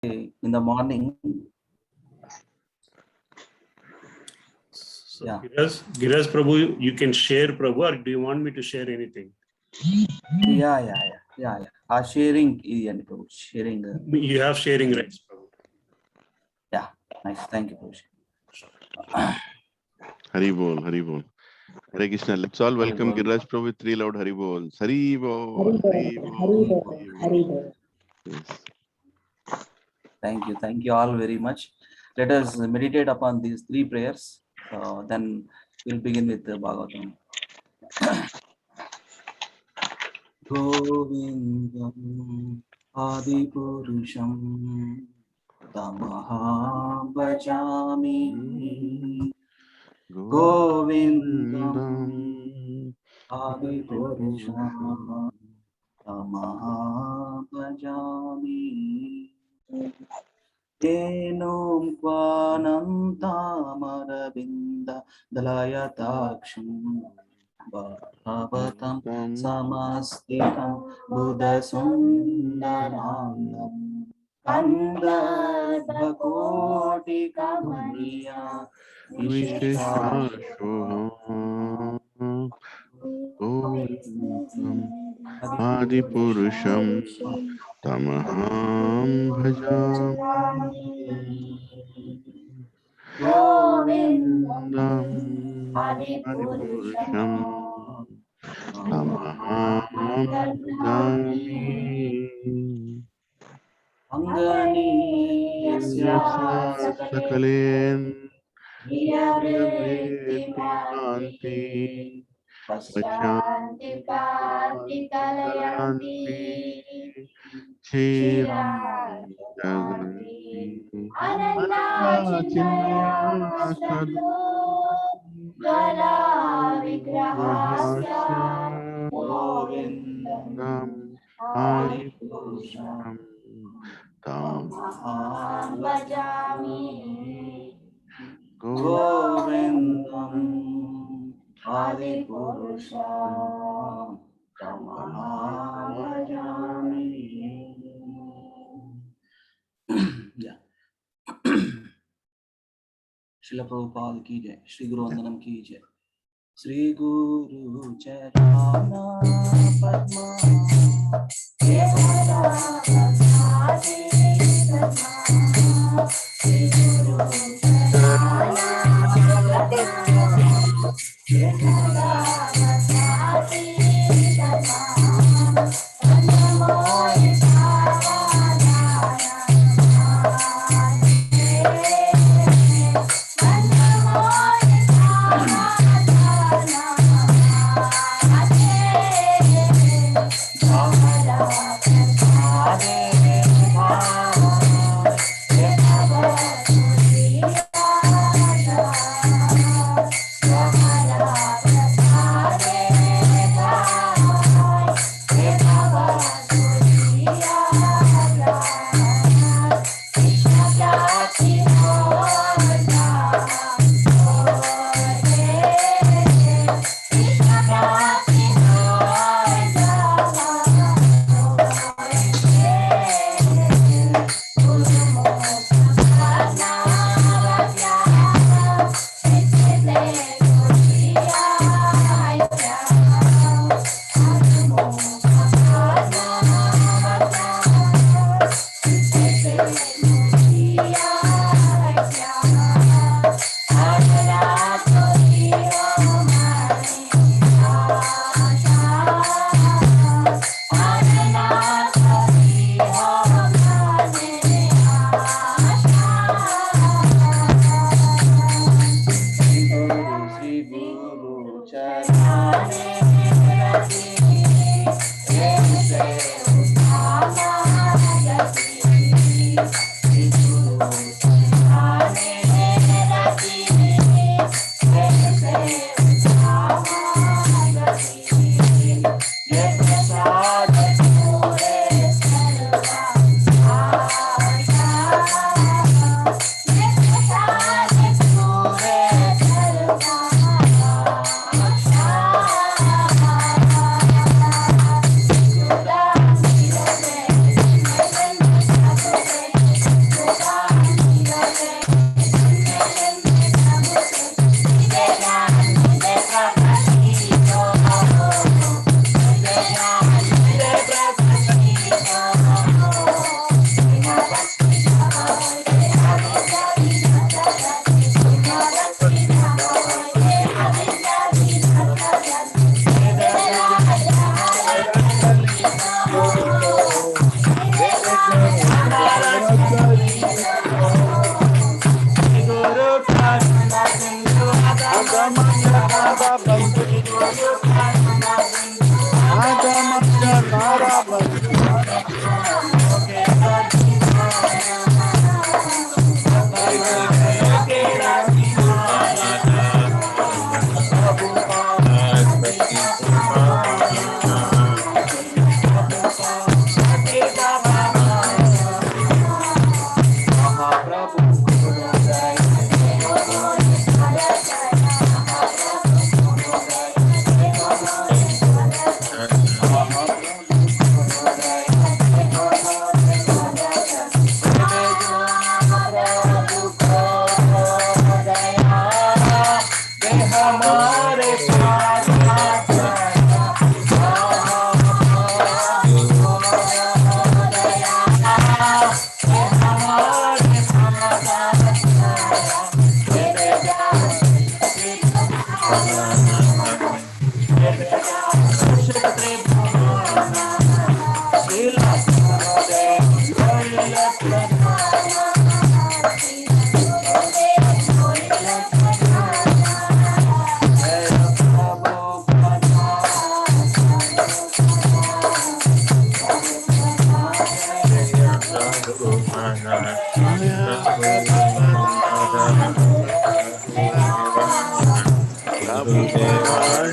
in the morning. So, Yeah. Giras Prabhu, you can share Prabhu, or do you want me to share anything? Yeah. Sharing, sharing. You have sharing rights, Prabhu. Yeah, nice. Thank you, Prabhu. Hari Bol, Hari Bol. Hare Krishna. Let's all welcome Giriraj Prabhu with 3 loud Hari Bol. Hari Bol, Hari Bol, Hari Bol. Yes. Thank you all very much. Let us meditate upon these 3 prayers. Then we'll begin with the Bhagavatam. Govindam Adipurusham Tamaham Bhajami. Govindam Adipurusham Tamaham Bhajami. Enum Kvanantamaravinda Dalayataksam Bhavatam Samastitam Buddha Sundaranam Kandadbhakoti Kamaniya Visheshashoham Govindam Adipurusham Tamaham Bhajami. Govindam Adipurusham Tamaham Bhajami. Anganiyasya Sakalen Yavritti Pashyanti Pati Kalayanti Chiram Jaganti Ananta Chinmaya Sadhu Gala Vigrahasya Govindam Adipurusham Tamaham Bhajami. Govindam Adipurusham Tamaham Bhajami. Yeah. Srila Prabhupada ki jai, Shri Guru Vandanam ki jai. Shri Guru Charana Padma Devara Padmadi Padma Shri Guru Charana Padma Devara Padmadi Padma Annamoy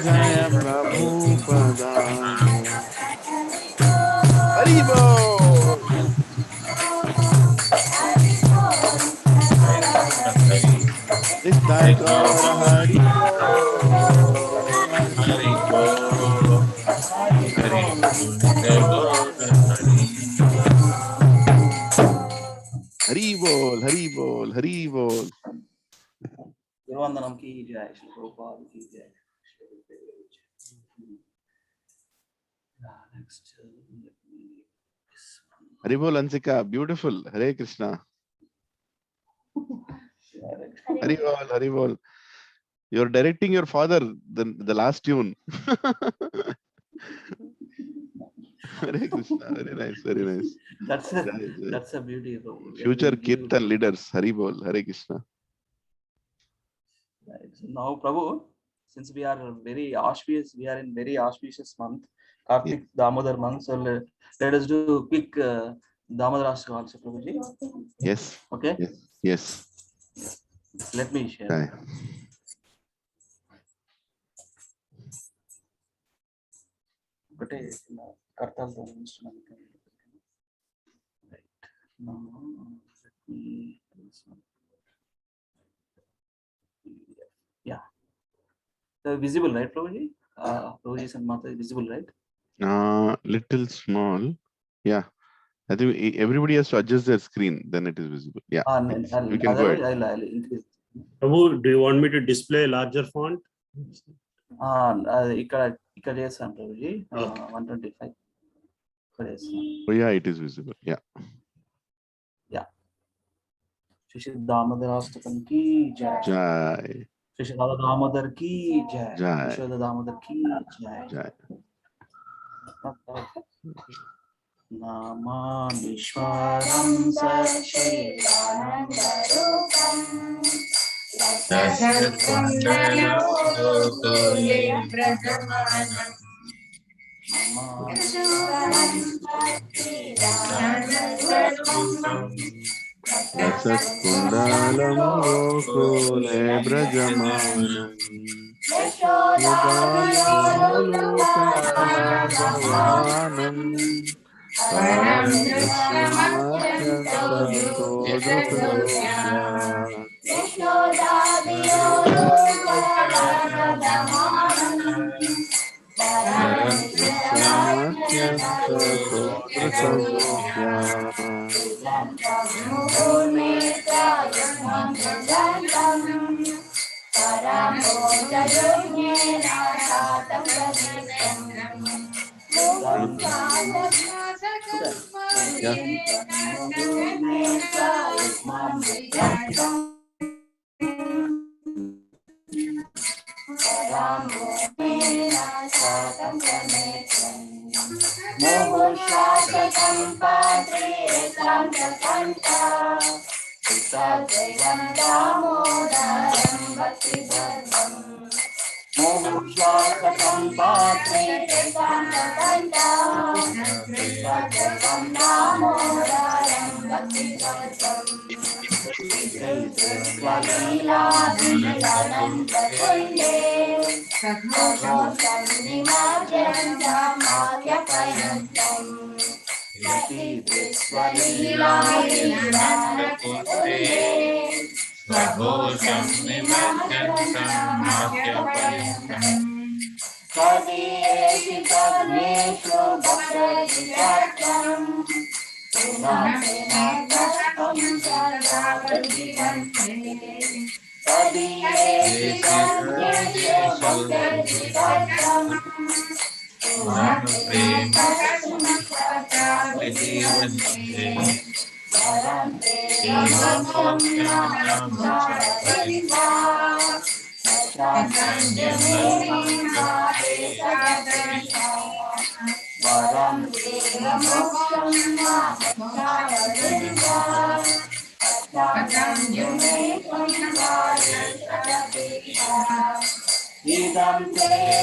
Jaya Prabhupada. Haribol. Nitai Gaura Haribol, Haribol, Haribol. गुरुवंदनम की जय, श्री प्रभुपाद की जय। Next, Haribol Ansika, beautiful. Hare Krishna. Haribol, Haribol. You're directing your father the last tune. Hare Krishna. Very nice, very nice. That's a beauty of Future Kirtan leaders. Haribol, Hare Krishna. Right. So now, Prabhu, since we are in very auspicious month, Kartik Damodar month, so let us do quick Damodar Ashtakam also, Prabhuji. Yes. Okay. Yes. Let me share. Right. But Kartal instrument. Right. Now let me do this one. Yeah. Visible, right, Prabhuji? Prabhuji and Mata is visible, right? Little small. Yeah. I think everybody has to adjust their screen, then it is visible. Yeah. You can go ahead. I'll increase. Prabhu, do you want me to display a larger font? ఇక్కడ చేస్తాను Prabhuji 125. Oh yeah, it is visible. Yeah. Shri Damodara అష్టకం కి జై. Jai. Shri Radha Damodar కి జై. Jai. Yashoda Damodar కి జై. Jai. నామామీశ్వరం సచ్చిదానందరూపం Kundalam Gokule Brajamanam Yudalokanam idam te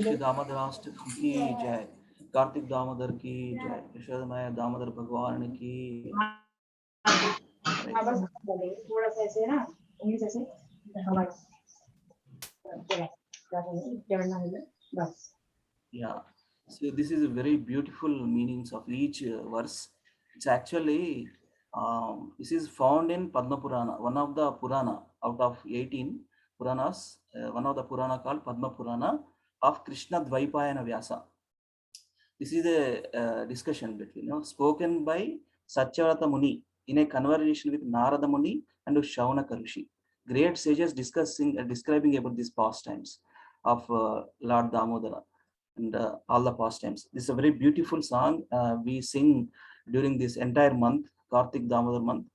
Shri दामोदराष्टक की जय, कार्तिक दामोदर की जय, यशोदमय दामोदर भगवान की। थोड़ा सा ऐसे ना, उंगली से ऐसे हमारा Yeah, so this is a very beautiful meanings of each verse. It's actually this is found in Padma Purana, one of the Purana out of 18 Puranas, one of the Purana called Padma Purana of Krishna Dvaipayana Vyasa. This is a discussion between, spoken by Satyavrata Muni in a conversation with Narada Muni and Shaunaka Rishi. Great sages describing about these pastimes of Lord Damodara and all the pastimes. This is a very beautiful song we sing during this entire month, Kartik Damodar month.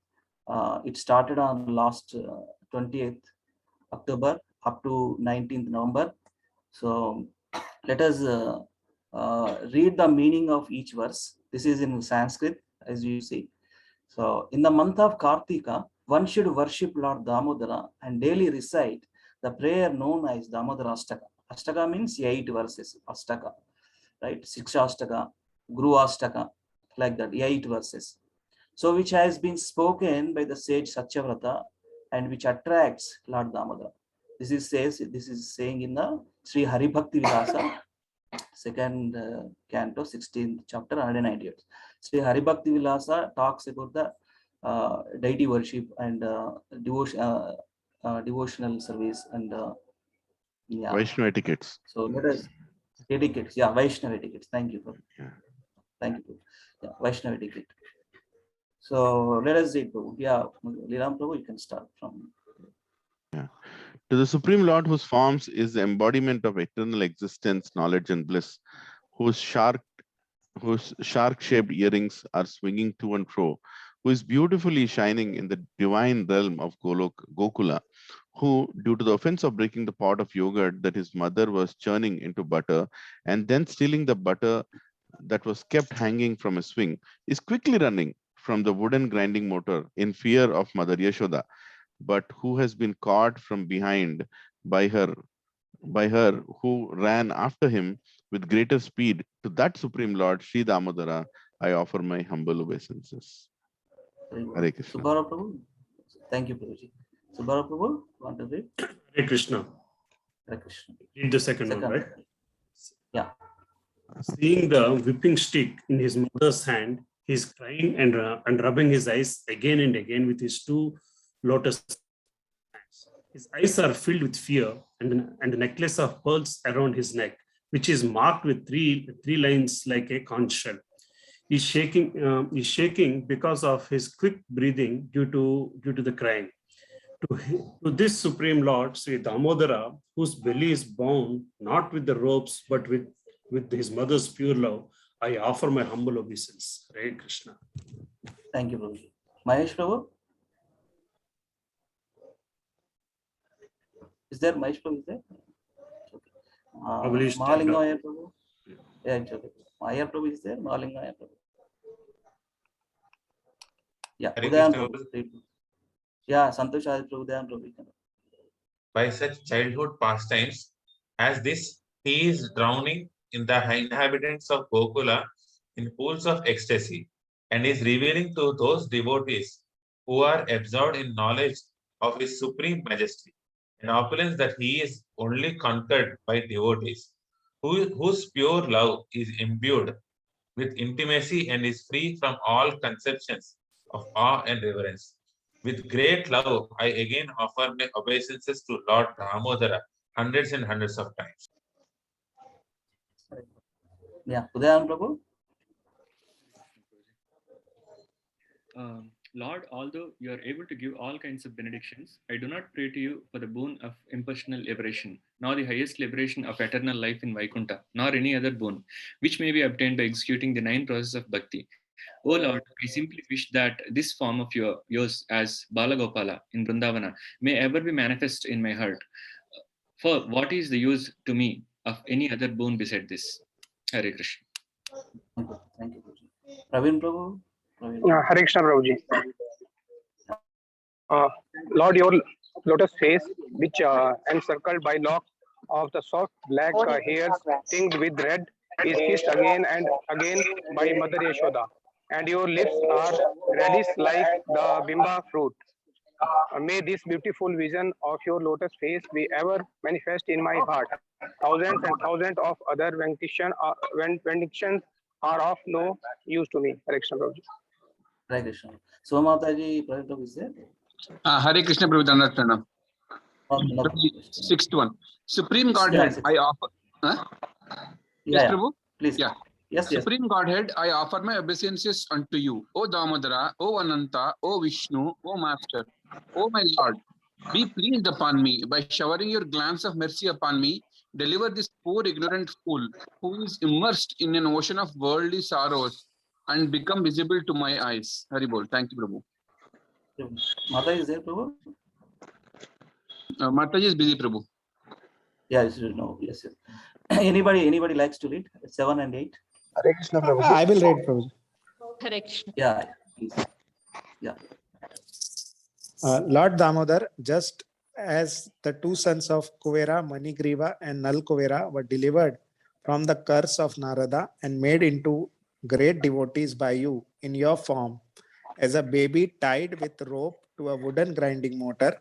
It started on last 20th October up to 19th November. So let us read the meaning of each verse. This is in Sanskrit, as you see. So in the month of Kartika, one should worship Lord Damodara and daily recite the prayer known as Damodara Ashtaka. Ashtaka means 8 verses. Ashtaka, right? Siksha Ashtaka, Guru Ashtaka, like that, 8 verses. So which has been spoken by the sage Satyavrata and which attracts Lord Damodara. This is saying in the Sri Hari Bhakti Vilasa, second canto, 16th chapter, 198. Sri Hari Bhakti Vilasa talks about the deity worship and devotional service and yeah. Vaishnava etiquettes. So let us etiquettes. Yeah, Vaishnava etiquettes. Thank you. Yeah. Thank you. Yeah, Vaishnava etiquette. So let us read. Yeah, Leelam Prabhu, you can start from. Yeah. To the Supreme Lord, whose forms is the embodiment of eternal existence, knowledge, and bliss, whose shark-shaped earrings are swinging to and fro, who is beautifully shining in the divine realm of Gokula, who, due to the offense of breaking the pot of yogurt that his mother was churning into butter, and then stealing the butter that was kept hanging from a swing, is quickly running from the wooden grinding motor in fear of Mother Yashoda, but who has been caught from behind by her who ran after him with greater speed. To that Supreme Lord, Sri Damodara, I offer my humble obeisances. Hare Krishna. Subhara Prabhu. Thank you, Prabhuji. Subhara Prabhu, want to read? Hare Krishna. Hare Krishna. Read the second one, right? Yeah. Seeing the whipping stick in his mother's hand, he is crying and rubbing his eyes again and again with his 2 lotus hands. His eyes are filled with fear, and a necklace of pearls around his neck, which is marked with three lines like a conch shell. He's shaking because of his quick breathing due to the crying. To this Supreme Lord, Sri Damodara, whose belly is bound not with the ropes but with his mother's pure love, I offer my humble obeisance. Hare Krishna. Thank you, Prabhuji. Mahesh Prabhu? Is there Mahesh Prabhu? Is there? Okay. Mahalinga Ayar Prabhu? Yeah, it's okay. Ayar Prabhu is there? Mahalinga Ayar Prabhu? Yeah, Udayan Prabhu. Yeah, Santosh Ayar Prabhu, Udayan Prabhu. By such childhood pastimes as this, he is drowning in the inhabitants of Gokula in pools of ecstasy, and is revealing to those devotees who are absorbed in knowledge of his supreme majesty, an opulence that he is only conquered by devotees, whose pure love is imbued with intimacy and is free from all conceptions of awe and reverence. With great love, I again offer my obeisances to Lord Damodara hundreds and hundreds of times. Yeah, Udayan Prabhu? Lord, although you are able to give all kinds of benedictions, I do not pray to you for the boon of impersonal liberation, nor the highest liberation of eternal life in Vaikuntha, nor any other boon, which may be obtained by executing the 9 processes of bhakti. Oh Lord, I simply wish that this form of yours as Balagopala in Vrindavana may ever be manifest in my heart. For what is the use to me of any other boon beside this? Hare Krishna. Thank you, Praveen Prabhu. Hare Krishna Prabhuji. Lord, your lotus face, which encircled by locks of the soft black hairs tinged with red is kissed again and again by Mother Yashoda, and your lips are reddish like the bimba fruit. May this beautiful vision of your lotus face be ever manifest in my heart. Thousands and thousands of other benedictions are of no use to me. Hare Krishna Prabhuji. Hare Krishna. So Mataji, Prabhupada is there? Hare Krishna Prabhu Dandartana. No. Sixth one. Supreme Yeah, Godhead, sixth. I offer. Huh? Yes, Yeah, Prabhu. please. Yeah. Yes, yes. Supreme Godhead, I offer my obeisances unto you, O Damodara, O Ananta, O Vishnu, O Master, O my Lord. Be pleased upon me by showering your glance of mercy upon me. Deliver this poor ignorant fool who is immersed in an ocean of worldly sorrows and become visible to my eyes. Haribol. Thank you, Prabhu. Mata is there, Prabhu? Mataji is busy, Prabhu. Yeah, no, yes, yes. Anybody likes to read 7 and 8? Hare Krishna Prabhuji. I will read, Prabhuji. Hare Krishna. Yeah, please. Yeah. Lord Damodar, just as the two sons of Kuvera, Manigriva and Nal Kuvera were delivered from the curse of Narada and made into great devotees by you in your form, as a baby tied with rope to a wooden grinding motor,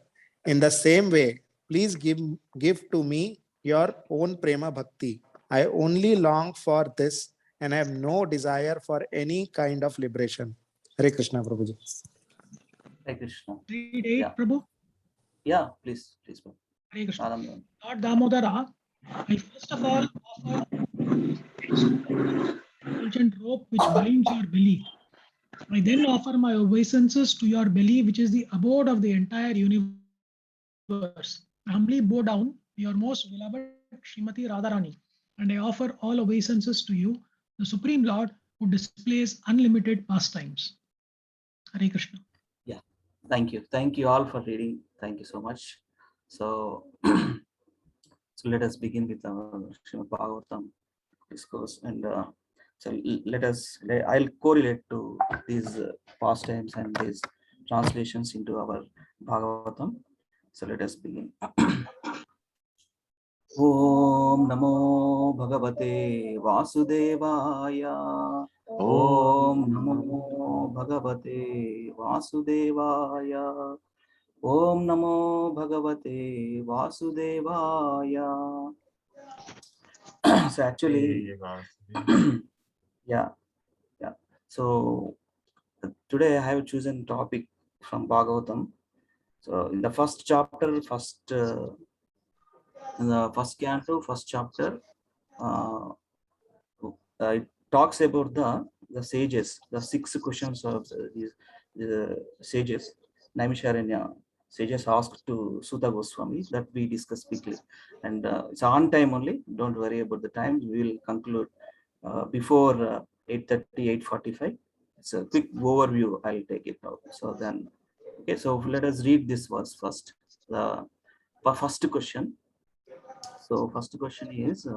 in the same way, please give to me your own prema bhakti. I only long for this and have no desire for any kind of liberation. Hare Krishna, Prabhuji. Hare Krishna. Read 8, Yeah. Prabhu. Yeah, please, Prabhu. Hare Krishna. Anand. Lord Damodara, I first of all offer indulgent rope which binds your belly. I then offer my obeisances to your belly, which is the abode of the entire universe. I humbly bow down, your most beloved Srimati Radharani, and I offer all obeisances to you, the Supreme Lord, who displays unlimited pastimes. Hare Krishna. Yeah, thank you. Thank you all for reading. Thank you so much. So, so let us begin with our Srimad Bhagavatam discourse, and so I'll correlate to these pastimes and these translations into our Bhagavatam. So let us begin. Om Namo Bhagavate Vasudevaya. Om Namo Bhagavate Vasudevaya. Om Namo Bhagavate Vasudevaya. So actually, yeah. So today I have chosen topic from Bhagavatam. So in the first chapter, in the first canto, first chapter, it talks about the sages, the 6 questions of the sages. Naimisharanya sages asked to Sutta Goswami that we discuss quickly, and it's on time only. Don't worry about the time. We will conclude before 8:30, 8:45. It's a quick overview. I'll take it now. So then, okay. So let us read this verse first. The first question. So first question is.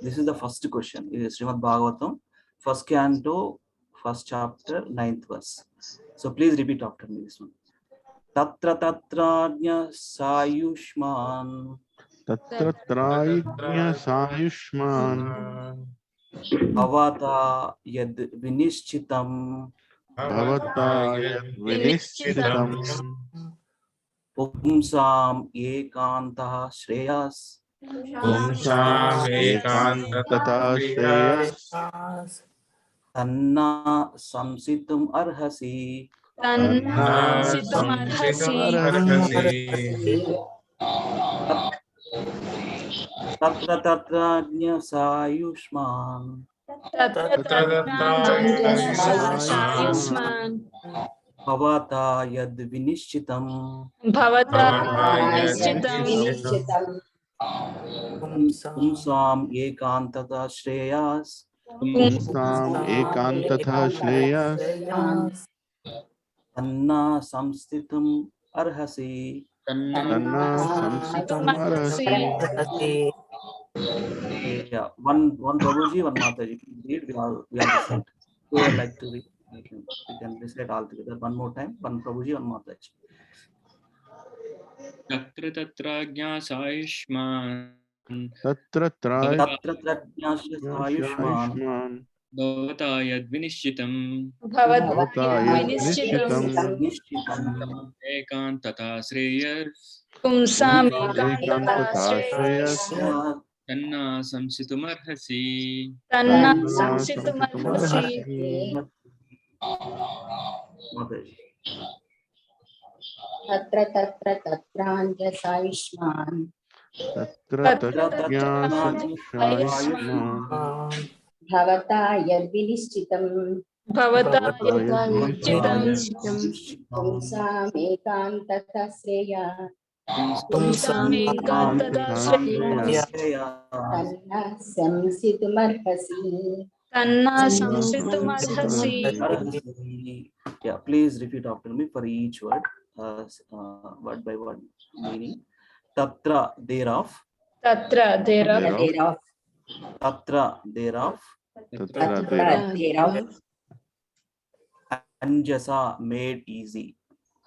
This is the first question. It is Srimad Bhagavatam, first canto, first chapter, 9th verse. So please repeat after me this one. Tatra tatrajna sayushman. Tatra traijna sayushman. Bhavata yad vinishchitam. Bhavata yad vinishchitam. Pumsam ekantah shreyas. Pumsam ekantah shreyas. Tanna samsitum arhasi. Tanna samsitum arhasi. Tatra tatrajna sayushman. Bhavata yad vinishchitam. Pumsam ekantata shreyas. Pumsam ekantah shreyas. Tanna samstitum arhasi. Tanna samsitum arhasi. Yeah, one Prabhuji, one Mataji. Read, we have recite. Who would like to read? We can recite all together. One more time. One Prabhuji, one Mataji. तत्र तत्राज्ञासायुष्मान् Tatra Ayushman भवता यद्विनिश्चितम् Bhavata yad nishchitam एकान्तता Shreyas ekantata shreyas तन्ना संसितुमर्हसि tanna samsitumarhasi. तत्र तत्र तत्राञ्जसायुष्मान् Tatra tatyasayushman भवता यद्विनिश्चितम् पुंसामेकान्ततः Shreya ekantata shreyas तन्नः संसितुमर्हसि Yeah, please repeat after me for each word, word by word meaning. Tatra, thereof. thereof. Tatra, thereof. Anjasa, made easy.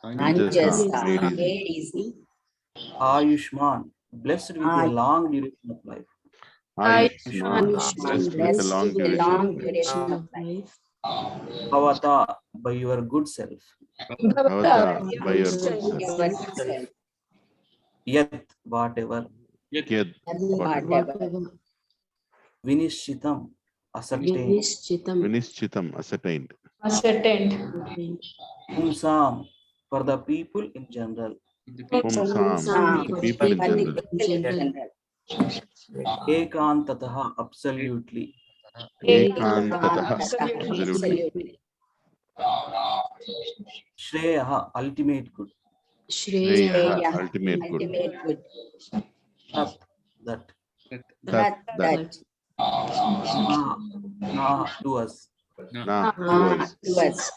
Anjasa, made easy. Ayushman, blessed with a long duration of life. Ayushman, blessed with a long duration of life. Bhavata, by your good self. Bhavata, by your good self. Yat, whatever. Yad, whatever. Vinishitam, ascertained. Vinischitam, ascertained. Pumsam, for the people in general. Pumsam, the people in general. Ekantataha, absolutely. Ekantataha, absolutely. Shreyaha, ultimate good. Shreya, ultimate good. That. That. Na, to us. Na, to us.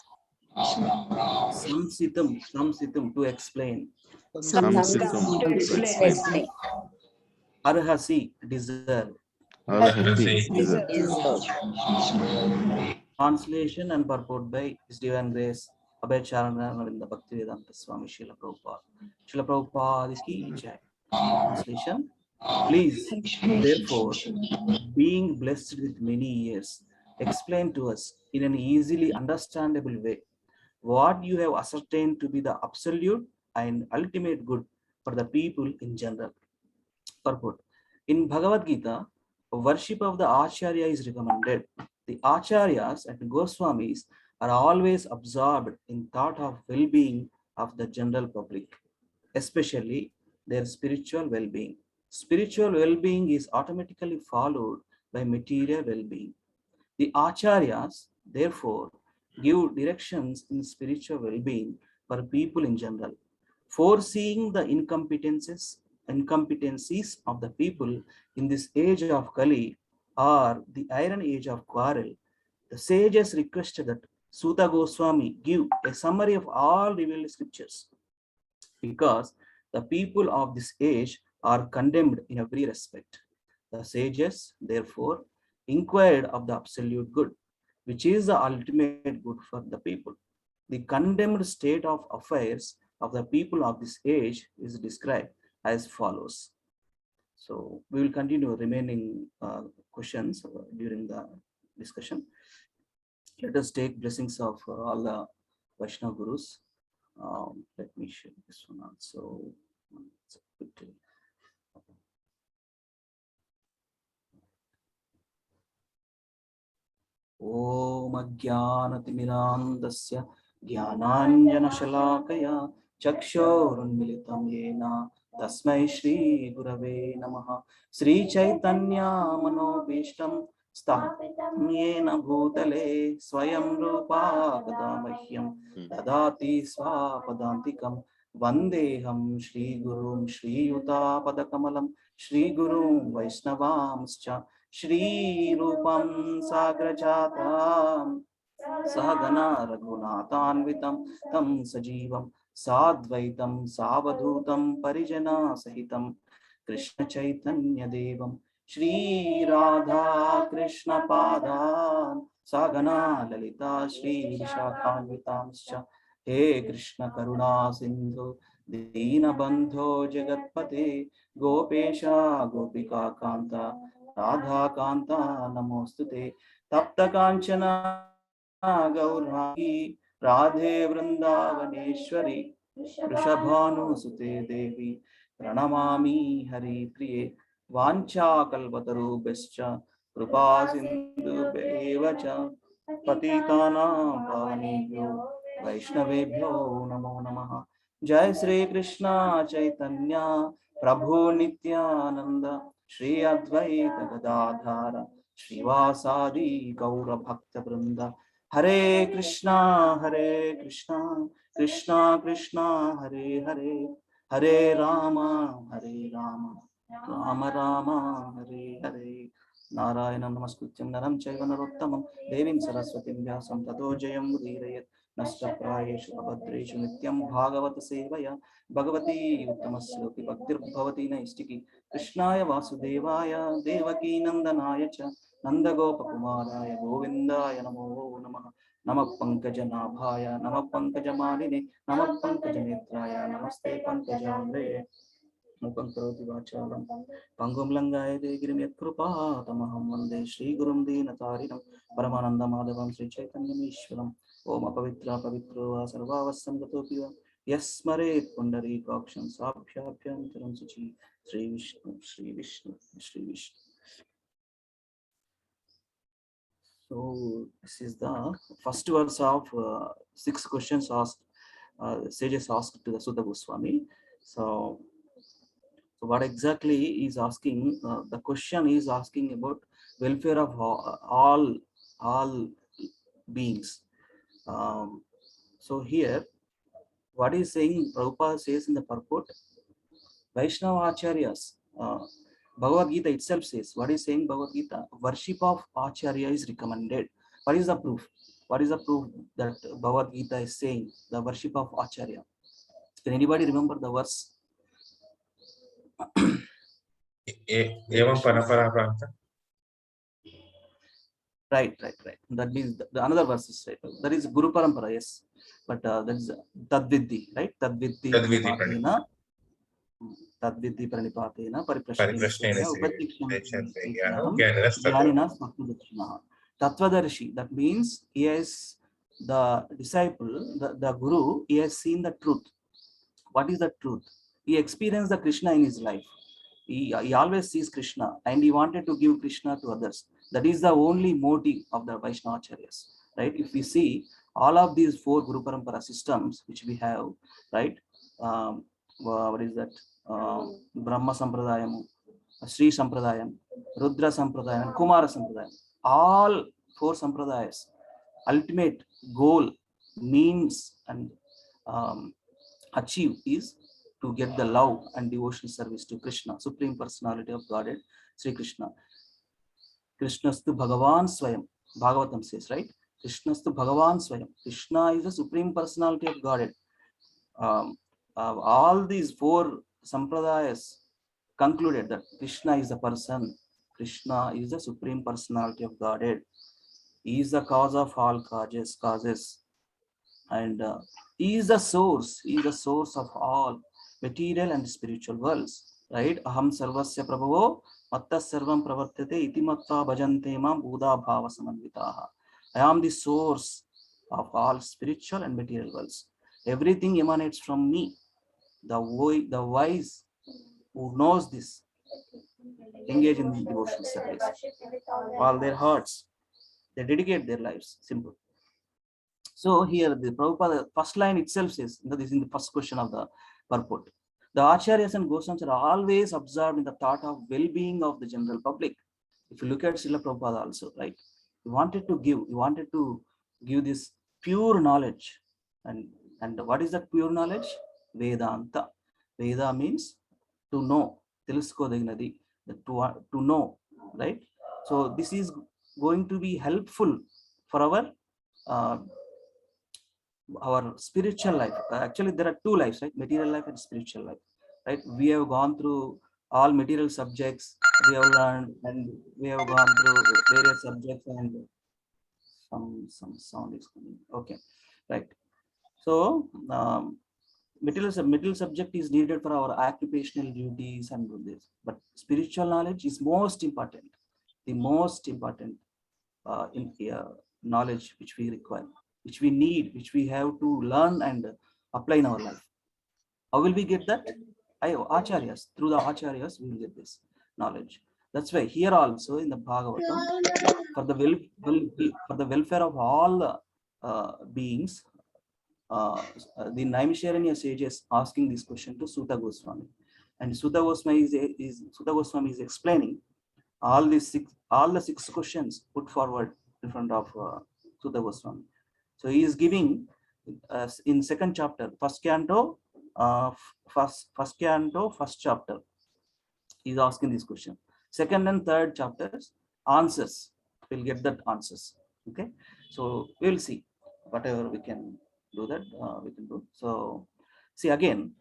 Samsitam, to explain. Samsitam, to explain. Arhasi, deserve. Arhasi, deserve. Translation and purport by His Divine Grace Abhay Charananda Bhaktivedanta Swami Srila Prabhupada. Srila Prabhupada ki jai. Translation. Please, therefore, being blessed with many years, explain to us in an easily understandable way what you have ascertained to be the absolute and ultimate good for the people in general. Purport. In Bhagavad Gita, worship of the Acharya is recommended. The Acharyas and Goswamis are always absorbed in thought of well-being of the general public, especially their spiritual well-being. Spiritual well-being is automatically followed by material well-being. The Acharyas, therefore, give directions in spiritual well-being for people in general, foreseeing the incompetencies of the people in this age of Kali or the iron age of quarrel. The sages requested that Suta Goswami give a summary of all revealed scriptures, because the people of this age are condemned in every respect. The sages, therefore, inquired of the absolute good, which is the ultimate good for the people. The condemned state of affairs of the people of this age is described as follows. So we will continue remaining questions during the discussion. Let us take blessings of all the Vaishnava Gurus. Let me share this one also. Om Ajnanatimirandasya Jnananjanashalakaya Chakshurunmilitam Yena Tasmai Shri Gurave Namaha. Sri Chaitanya Manobishtam Sthapitam Yena Bhutale Swayam Rupa Kadamahyam Dadati Swapadantikam Vandeham Shri Gurum Shri Yuta Padakamalam Shri Gurum Vaishnavamscha Shri Rupam Sagrajatam Sahagana Raghunatanvitam Tam Sajivam Sadvaitam Savadhutam Parijana Sahitam Krishna Chaitanya Devam Shri Radha Krishna Padam Sagana Lalita Shri Vishakhanvitamscha He Krishna Karuna Sindhu दीनबन्धो जगत्पते गोपेशा गोपिका कान्ता राधा कान्ता नमोस्तुते तप्त कांचना गौरांगी राधे वृंदावनेश्वरी वृषभानुसुते देवी प्रणमामि हरिप्रिये वाञ्छाकल्पतरुभ्यश्च कृपा सिन्धुभ्येव च पतितानां पावनेभ्यो वैष्णवेभ्यो नमो नमः। जय श्री कृष्ण चैतन्य प्रभु नित्यानंद श्री अद्वैत गदाधर श्रीवासादि गौर भक्त वृंद हरे कृष्णा कृष्णा कृष्णा हरे हरे हरे राम राम राम हरे हरे नारायणं नमस्कृत्यं नरं चैव नरोत्तमं देवीं सरस्वतीं व्यासं ततो जयं मुदीरयेत् नष्टप्रायेषु भद्रेषु नित्यं भागवत सेवया भगवती उत्तमश्लोकी भक्तिर्भवती नैष्टिकी कृष्णाय वासुदेवाय देवकी नंदनाय च नन्दगोपकुमाराय गोविन्दाय नमो नमः। नमः पंकजनाभाय नमः पंकजमालिने नमः पंकजनेत्राय नमस्ते पंकजाम्बे मुखं करोति वाचालं पंगुं लङ्घयते गिरिं यत्कृपातमहं वन्दे श्रीगुरुं दीनतारिणं परमानन्दमाधवं श्रीचैतन्यमीश्वरम् ओम अपवित्र पवित्रो वा सर्वावस्थं गतोऽपि वा यस्मरेत् पुण्डरीकाक्षं साभ्याभ्यन्तरं शुचि Shri Vishnu Shri Vishnu Shri Vishnu. So this is the first verse of 6 questions asked, sages asked to the Sutta Goswami. So what exactly is asking? The question is asking about welfare of all beings. So here, what is saying? Prabhupada says in the purport, Vaishnava Acharyas. Bhagavad Gita itself says, what is saying Bhagavad Gita? Worship of Acharya is recommended. What is the proof? What is the proof that Bhagavad Gita is saying the worship of Acharya? Can anybody remember the verse? Evam Parampara Pranta. Right. That means the another verse is right. That is Guru Parampara, yes. But that is Tadvidhi, right? Tadvidhi Pranipatena Pariprashnena Upatikshanam Jnanina Smakudakshana. Tatvadarshi, that means he is the disciple, the Guru, he has seen the truth. What is the truth? He experienced the Krishna in his life. He always sees Krishna and he wanted to give Krishna to others. That is the only motive of the Vaishnava Acharyas, right? If we see all of these 4 Guru Parampara systems which we have, right? What is that? Brahma Sampradayam, Sri Sampradayam, Rudra Sampradayam, Kumara Sampradayam. All 4 Sampradayas, ultimate goal, means and achieve is to get the love and devotional service to Krishna, Supreme Personality of Godhead, Sri Krishna. Krishnastu Bhagavan Swayam, Bhagavatam says, right? Krishnastu Bhagavan Swayam. Krishna is the Supreme Personality of Godhead. All these 4 Sampradayas concluded that Krishna is the person. Krishna is the Supreme Personality of Godhead. He is the cause of all causes. And he is the source. He is the source of all material and spiritual worlds, right? Aham sarvasya prabhavo matta sarvam pravartate iti matta bhajante mam buddha bhava samanvitaha. I am the source of all spiritual and material worlds. Everything emanates from me. The wise who knows this engage in devotional service. All their hearts, they dedicate their lives. Simple. So here the Prabhupada first line itself says, this is in the first question of the purport. The Acharyas and Goswamis are always absorbed in the thought of well-being of the general public. If you look at Srila Prabhupada also, right? He wanted to give this pure knowledge. And what is that pure knowledge? Vedanta. Veda means to know. Teluskodaginadi, to know, right? So this is going to be helpful for our spiritual life. Actually, there are 2 lives, right? Material life and spiritual life, right? We have gone through all material subjects. We have learned and we have gone through various subjects, and some sound is coming. Okay, right. So middle subject is needed for our occupational duties and this, but spiritual knowledge is most important, the most important knowledge which we require, which we need, which we have to learn and apply in our life. How will we get that? Acharyas. Through the acharyas, we will get this knowledge. That's why here also in the Bhagavatam, for the welfare of all beings, the Naimisharanya sages asking this question to Suta Goswami, and Suta Goswami is explaining all the six questions put forward in front of Suta Goswami. So he is giving in second chapter, first canto, first canto, first chapter. He is asking this question. Second and third chapters answers. We'll get that answers. Okay, so we'll see whatever we can do that we can do. So see again,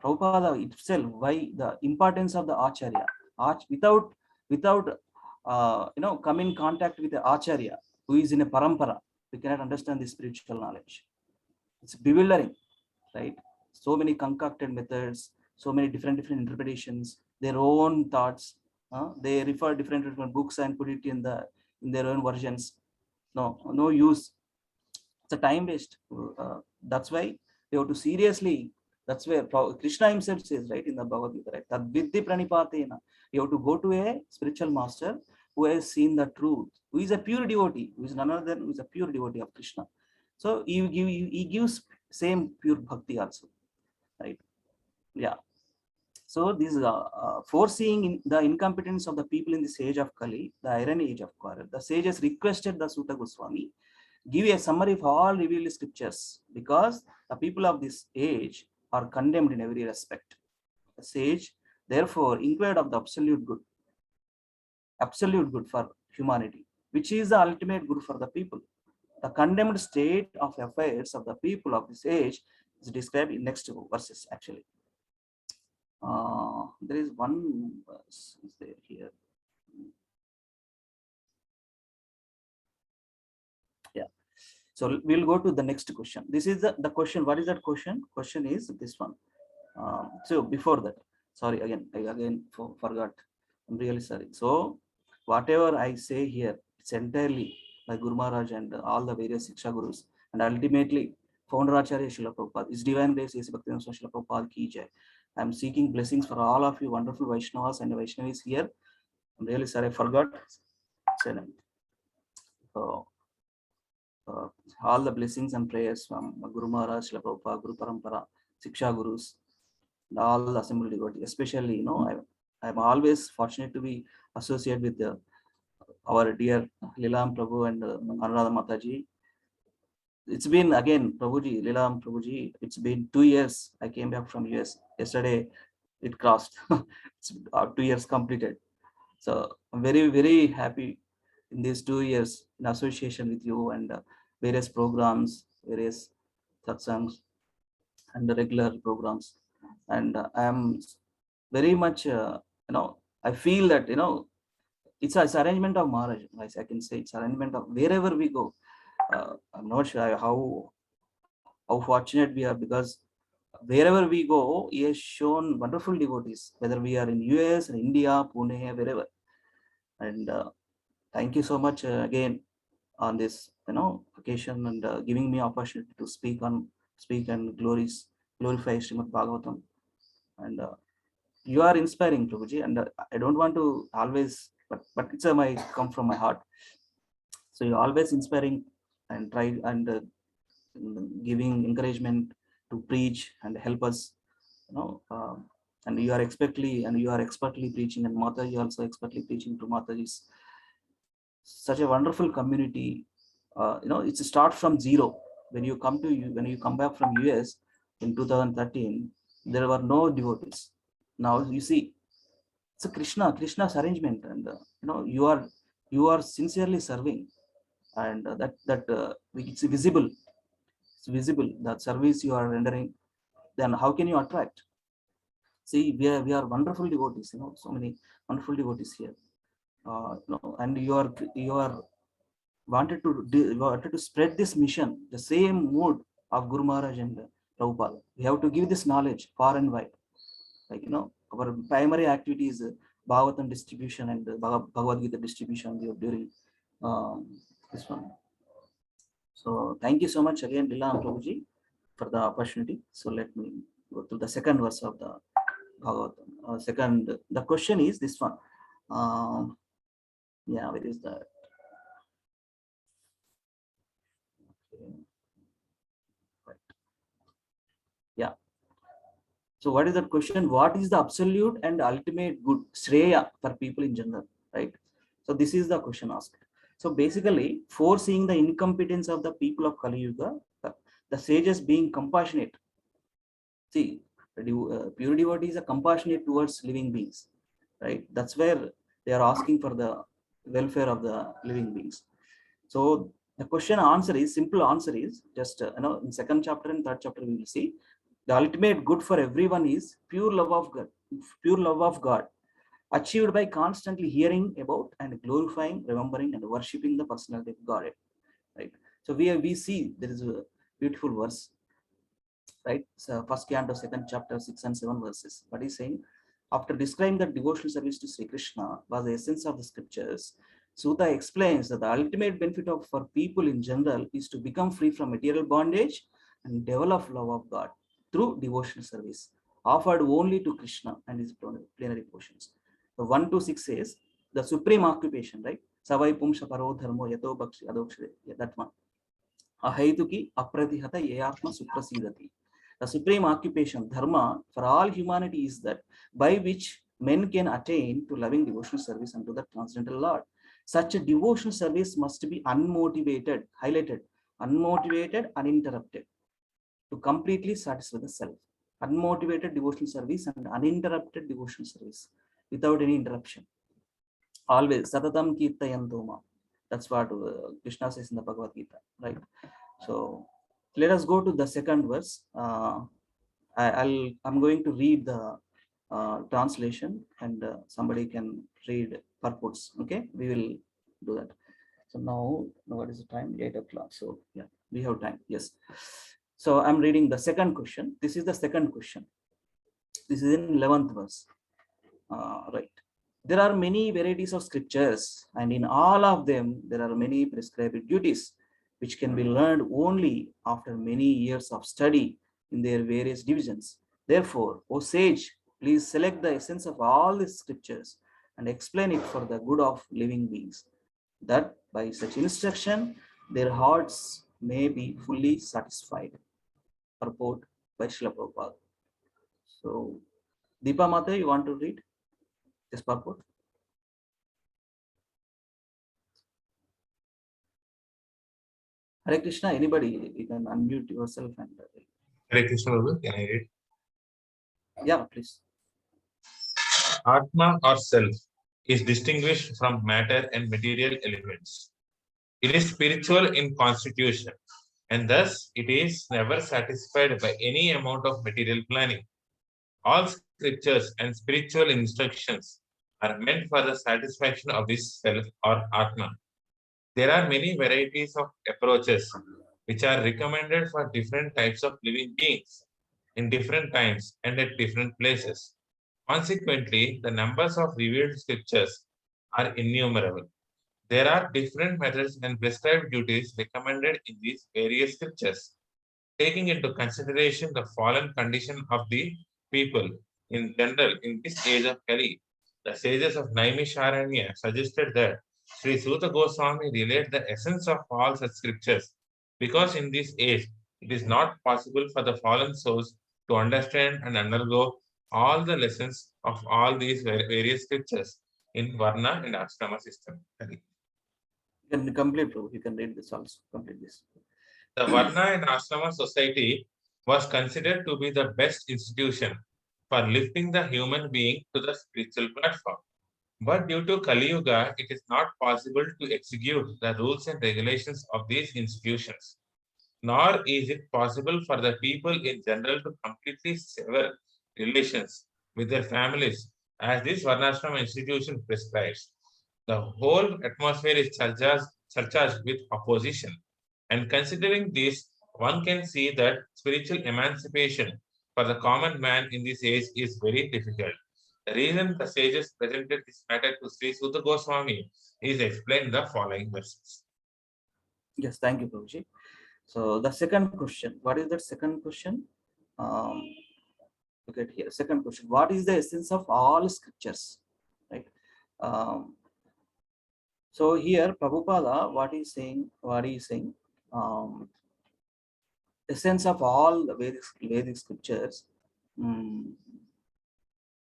Prabhupada itself, why the importance of the Acharya. Without come in contact with the Acharya who is in a parampara, we cannot understand the spiritual knowledge. It's bewildering, right? So many concocted methods, so many different interpretations, their own thoughts. They refer different books and put it in their own versions. No use. It's a time waste. That's why we have to seriously. That's where Krishna himself says, right, in the Bhagavad Gita, right? Tad viddhi pranipatena. You have to go to a spiritual master who has seen the truth, who is a pure devotee, who is none other than who is a pure devotee of Krishna. So he gives same pure bhakti also, right? Yeah. So this is foreseeing the incompetence of the people in this age of Kali, the iron age of Kali, the sages requested the Suta Goswami give a summary of all revealed scriptures, because the people of this age are condemned in every respect. The sage therefore inquired of the absolute good for humanity, which is the ultimate good for the people. The condemned state of affairs of the people of this age is described in next verses actually. There is one verse is there here. Yeah. So we'll go to the next question. This is the question. What is that question? Question is this one. So before that, sorry, I forgot. I'm really sorry. So whatever I say here, it's entirely by Guru Maharaj and all the various Siksha Gurus, and ultimately founder Acharya Srila Prabhupada. His divine grace is Bhaktivinoda Swami Srila Prabhupada ki jai. I'm seeking blessings for all of you wonderful Vaishnavas and Vaishnavis here. I'm really sorry, I forgot. So all the blessings and prayers from Guru Maharaj, Srila Prabhupada, Guru Parampara, Siksha Gurus, and all the assembled devotees. Especially, I'm always fortunate to be associated with our dear Leelam Prabhu and Anuradha Mataji. It's been again, Prabhuji, Leelam Prabhuji, it's been 2 years. I came back from US. Yesterday, it crossed. It's 2 years completed. So I'm very, very happy in these 2 years in association with you and various programs, various satsangs and the regular programs. And I am very much, I feel that, it's arrangement of Maharaj. I can say it's arrangement of wherever we go. I'm not sure how fortunate we are, because wherever we go, he has shown wonderful devotees, whether we are in US, in India, Pune, wherever. And thank you so much again on this, occasion, and giving me opportunity to speak and glorify Srimad Bhagavatam. And you are inspiring, Prabhuji, and I don't want to always, but it's my come from my heart. So you're always inspiring and try and giving encouragement to preach and help us, and you are expertly preaching, and Mataji also expertly preaching to Mataji's. Such a wonderful community. It's a start from zero. When you come back from US in 2013, there were no devotees. Now you see, it's a Krishna's arrangement, and you are sincerely serving, and it's visible. It's visible that service you are rendering. Then how can you attract? See, we are wonderful devotees. So many wonderful devotees here. And you are wanted to spread this mission, the same mood of Guru Maharaj and Prabhupada. We have to give this knowledge far and wide. Like, our primary activity is Bhagavatam distribution and Bhagavad Gita distribution during this one. So thank you so much again, Lila and Prabhuji, for the opportunity. So let me go to the second verse of the Bhagavatam. The question is this one. Yeah, where is that? Okay. Right. Yeah. So what is that question? What is the absolute and ultimate good, Shreya, for people in general, right? So this is the question asked. So basically, foreseeing the incompetence of the people of Kali Yuga, the sages being compassionate. See, pure devotees are compassionate towards living beings, right? That's where they are asking for the welfare of the living beings. So the simple answer is just, in second chapter and third chapter, we will see the ultimate good for everyone is pure love of God, achieved by constantly hearing about and glorifying, remembering, and worshipping the personality of God. Right. So we see there is a beautiful verse, right? So first canto, second chapter, 6 and 7 verses. What he's saying, after describing the devotional service to Sri Krishna was the essence of the scriptures, Suta explains that the ultimate benefit for people in general is to become free from material bondage and develop love of God through devotional service offered only to Krishna and his plenary portions. The 1 to 6 says the supreme occupation, right? Savai pumsha paro dharmo yato bhakshi adokshade, that one. Ahaituki apratihata yayatma suprasidati. The supreme occupation, dharma, for all humanity is that by which men can attain to loving devotional service unto the transcendental Lord. Such a devotional service must be unmotivated, highlighted, unmotivated, uninterrupted, to completely satisfy the self. Unmotivated devotional service and uninterrupted devotional service without any interruption. Always, satatam kirtayantoma. That's what Krishna says in the Bhagavad Gita, right? So let us go to the second verse. I'm going to read the translation, and somebody can read purports. Okay, we will do that. So now what is the time? 8 o'clock. So yeah, we have time. Yes. So I'm reading the second question. This is the second question. This is in 11th verse. Right. There are many varieties of scriptures, and in all of them, there are many prescribed duties, which can be learned only after many years of study in their various divisions. Therefore, O sage, please select the essence of all these scriptures and explain it for the good of living beings, that by such instruction, their hearts may be fully satisfied. Purport by Srila Prabhupada. So, Deepa Mata, you want to read this purport? Hare Krishna, anybody, you can unmute yourself and read. Hare Krishna, can I read? Yeah, please. Atma or self is distinguished from matter and material elements. It is spiritual in constitution, and thus it is never satisfied by any amount of material planning. All scriptures and spiritual instructions are meant for the satisfaction of this self or Atma. There are many varieties of approaches which are recommended for different types of living beings in different times and at different places. Consequently, the numbers of revealed scriptures are innumerable. There are different methods and prescribed duties recommended in these various scriptures. Taking into consideration the fallen condition of the people in general in this age of Kali, the sages of Naimisharanya suggested that Sri Suta Goswami relate the essence of all such scriptures, because in this age it is not possible for the fallen souls to understand and undergo all the lessons of all these various scriptures in Varna and Ashrama system. You can complete, you can read this also, complete this. The Varna and Ashrama society was considered to be the best institution for lifting the human being to the spiritual platform. But due to Kali Yuga, it is not possible to execute the rules and regulations of these institutions. Nor is it possible for the people in general to completely sever relations with their families, as this Varnashrama institution prescribes. The whole atmosphere is surcharged with opposition. And considering this, one can see that spiritual emancipation for the common man in this age is very difficult. The reason the sages presented this matter to Sri Sutta Goswami is explained in the following verses. Yes, thank you, Prabhuji. So the second question, what is that second question? Look at here, second question, what is the essence of all scriptures, right? So here, Prabhupada, what he's saying, essence of all the Vedic scriptures.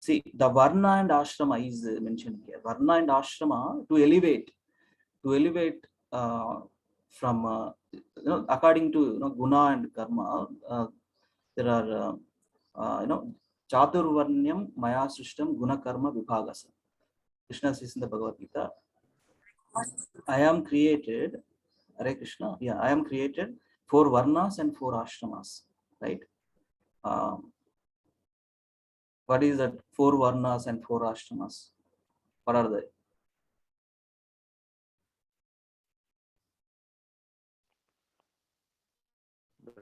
See, the Varna and Ashrama is mentioned here. Varna and Ashrama to elevate from according to guna and karma. There are Chaturvarnyam Maya Srishtam Guna Karma Vibhagasa. Krishna says in the Bhagavad Gita, I am created, Hare Krishna, yeah, I am created 4 Varnas and 4 Ashramas, right? What is that 4 Varnas and 4 Ashramas? What are they?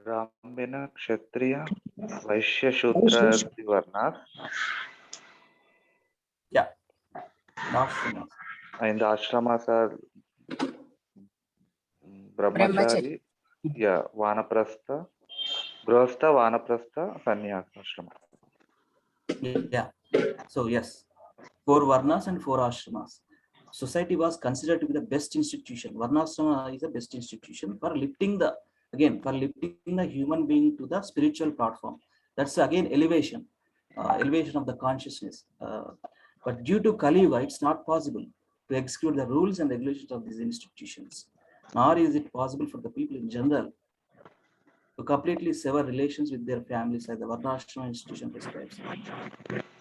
Brahmana, Kshatriya, Vaishya, Shudra, Varnas. Yeah, ashramas. And the ashramas are Brahmachari, yeah, Vanaprastha, Grihastha, Vanaprastha, Sannyasa ashrama. Yeah, so yes, 4 Varnas and 4 Ashramas. Society was considered to be the best institution. Varnashrama is the best institution for lifting the human being to the spiritual platform. That's again elevation of the consciousness. But due to Kali Yuga, it's not possible to execute the rules and regulations of these institutions. Nor is it possible for the people in general to completely sever relations with their families as the Varnashrama institution prescribes.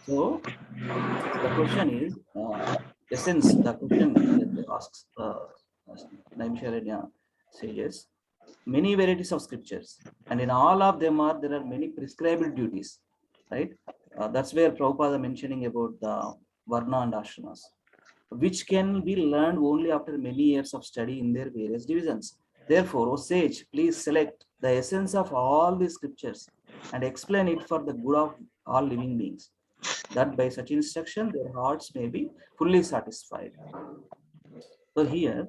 So the question is, the question that asks Naimisharanya sages, many varieties of scriptures, and in all of them there are many prescribed duties, right? That's where Prabhupada mentioning about the Varna and Ashramas, which can be learned only after many years of study in their various divisions. Therefore, O sage, please select the essence of all these scriptures and explain it for the good of all living beings, that by such instruction their hearts may be fully satisfied. So here,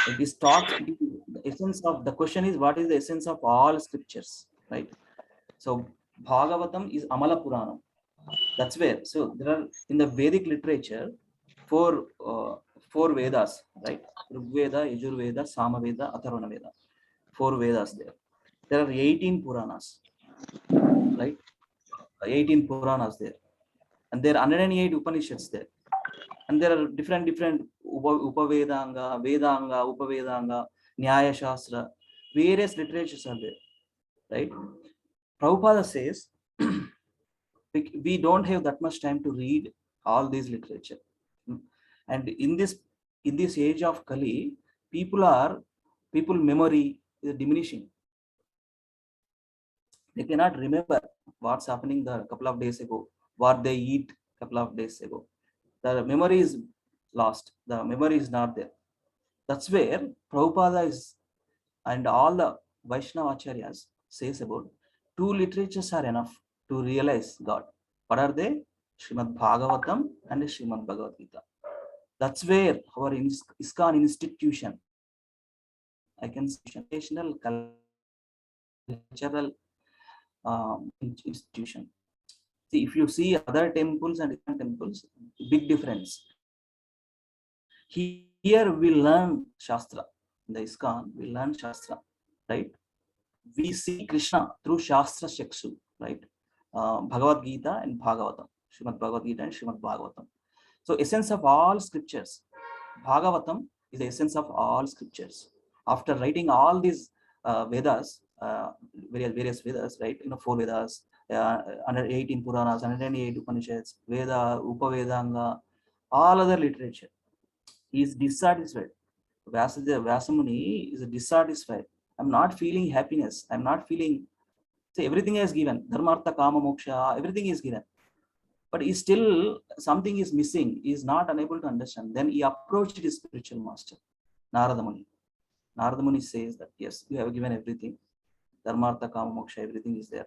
it is talked, the essence of the question is, what is the essence of all scriptures, right? So Bhagavatam is Amala Puranam. That's where, so there are in the Vedic literature 4 Vedas, right? Rigveda, Yajurveda, Samaveda, Atharvana Veda. 4 Vedas there. There are 18 Puranas, right? 18 Puranas there. And there are 108 Upanishads there. And there are different Upavedanga, Vedanga, Upavedanga, Nyaya Shastra, various literatures are there, right? Prabhupada says, we don't have that much time to read all these literature. And in this age of Kali, people memory is diminishing. They cannot remember what's happening a couple of days ago, what they eat a couple of days ago. The memory is lost. The memory is not there. That's where Prabhupada is, and all the Vaishnava Acharyas says about 2 literatures are enough to realize God. What are they? Srimad Bhagavatam and Srimad Bhagavad Gita. That's where our ISKCON institution, I can say, educational, cultural institution. See, if you see other temples and different temples, big difference. Here we learn Shastra. In the ISKCON, we learn Shastra, right? We see Krishna through Shastra Chakshu, right? Bhagavad Gita and Bhagavatam, Srimad Bhagavad Gita and Srimad Bhagavatam. So essence of all scriptures, Bhagavatam is the essence of all scriptures. After writing all these Vedas, various Vedas, right? 4 Vedas, 118 Puranas, 108 Upanishads, Veda, Upavedanga, all other literature. He is dissatisfied. Vyasamuni is dissatisfied. I'm not feeling happiness. I'm not feeling, say, everything is given. Dharmartha, Kama, Moksha, everything is given. But he still, something is missing. He is not unable to understand. Then he approached his spiritual master, Narada Muni. Narada Muni says that yes, you have given everything, dharmartha, kama, moksha, everything is there,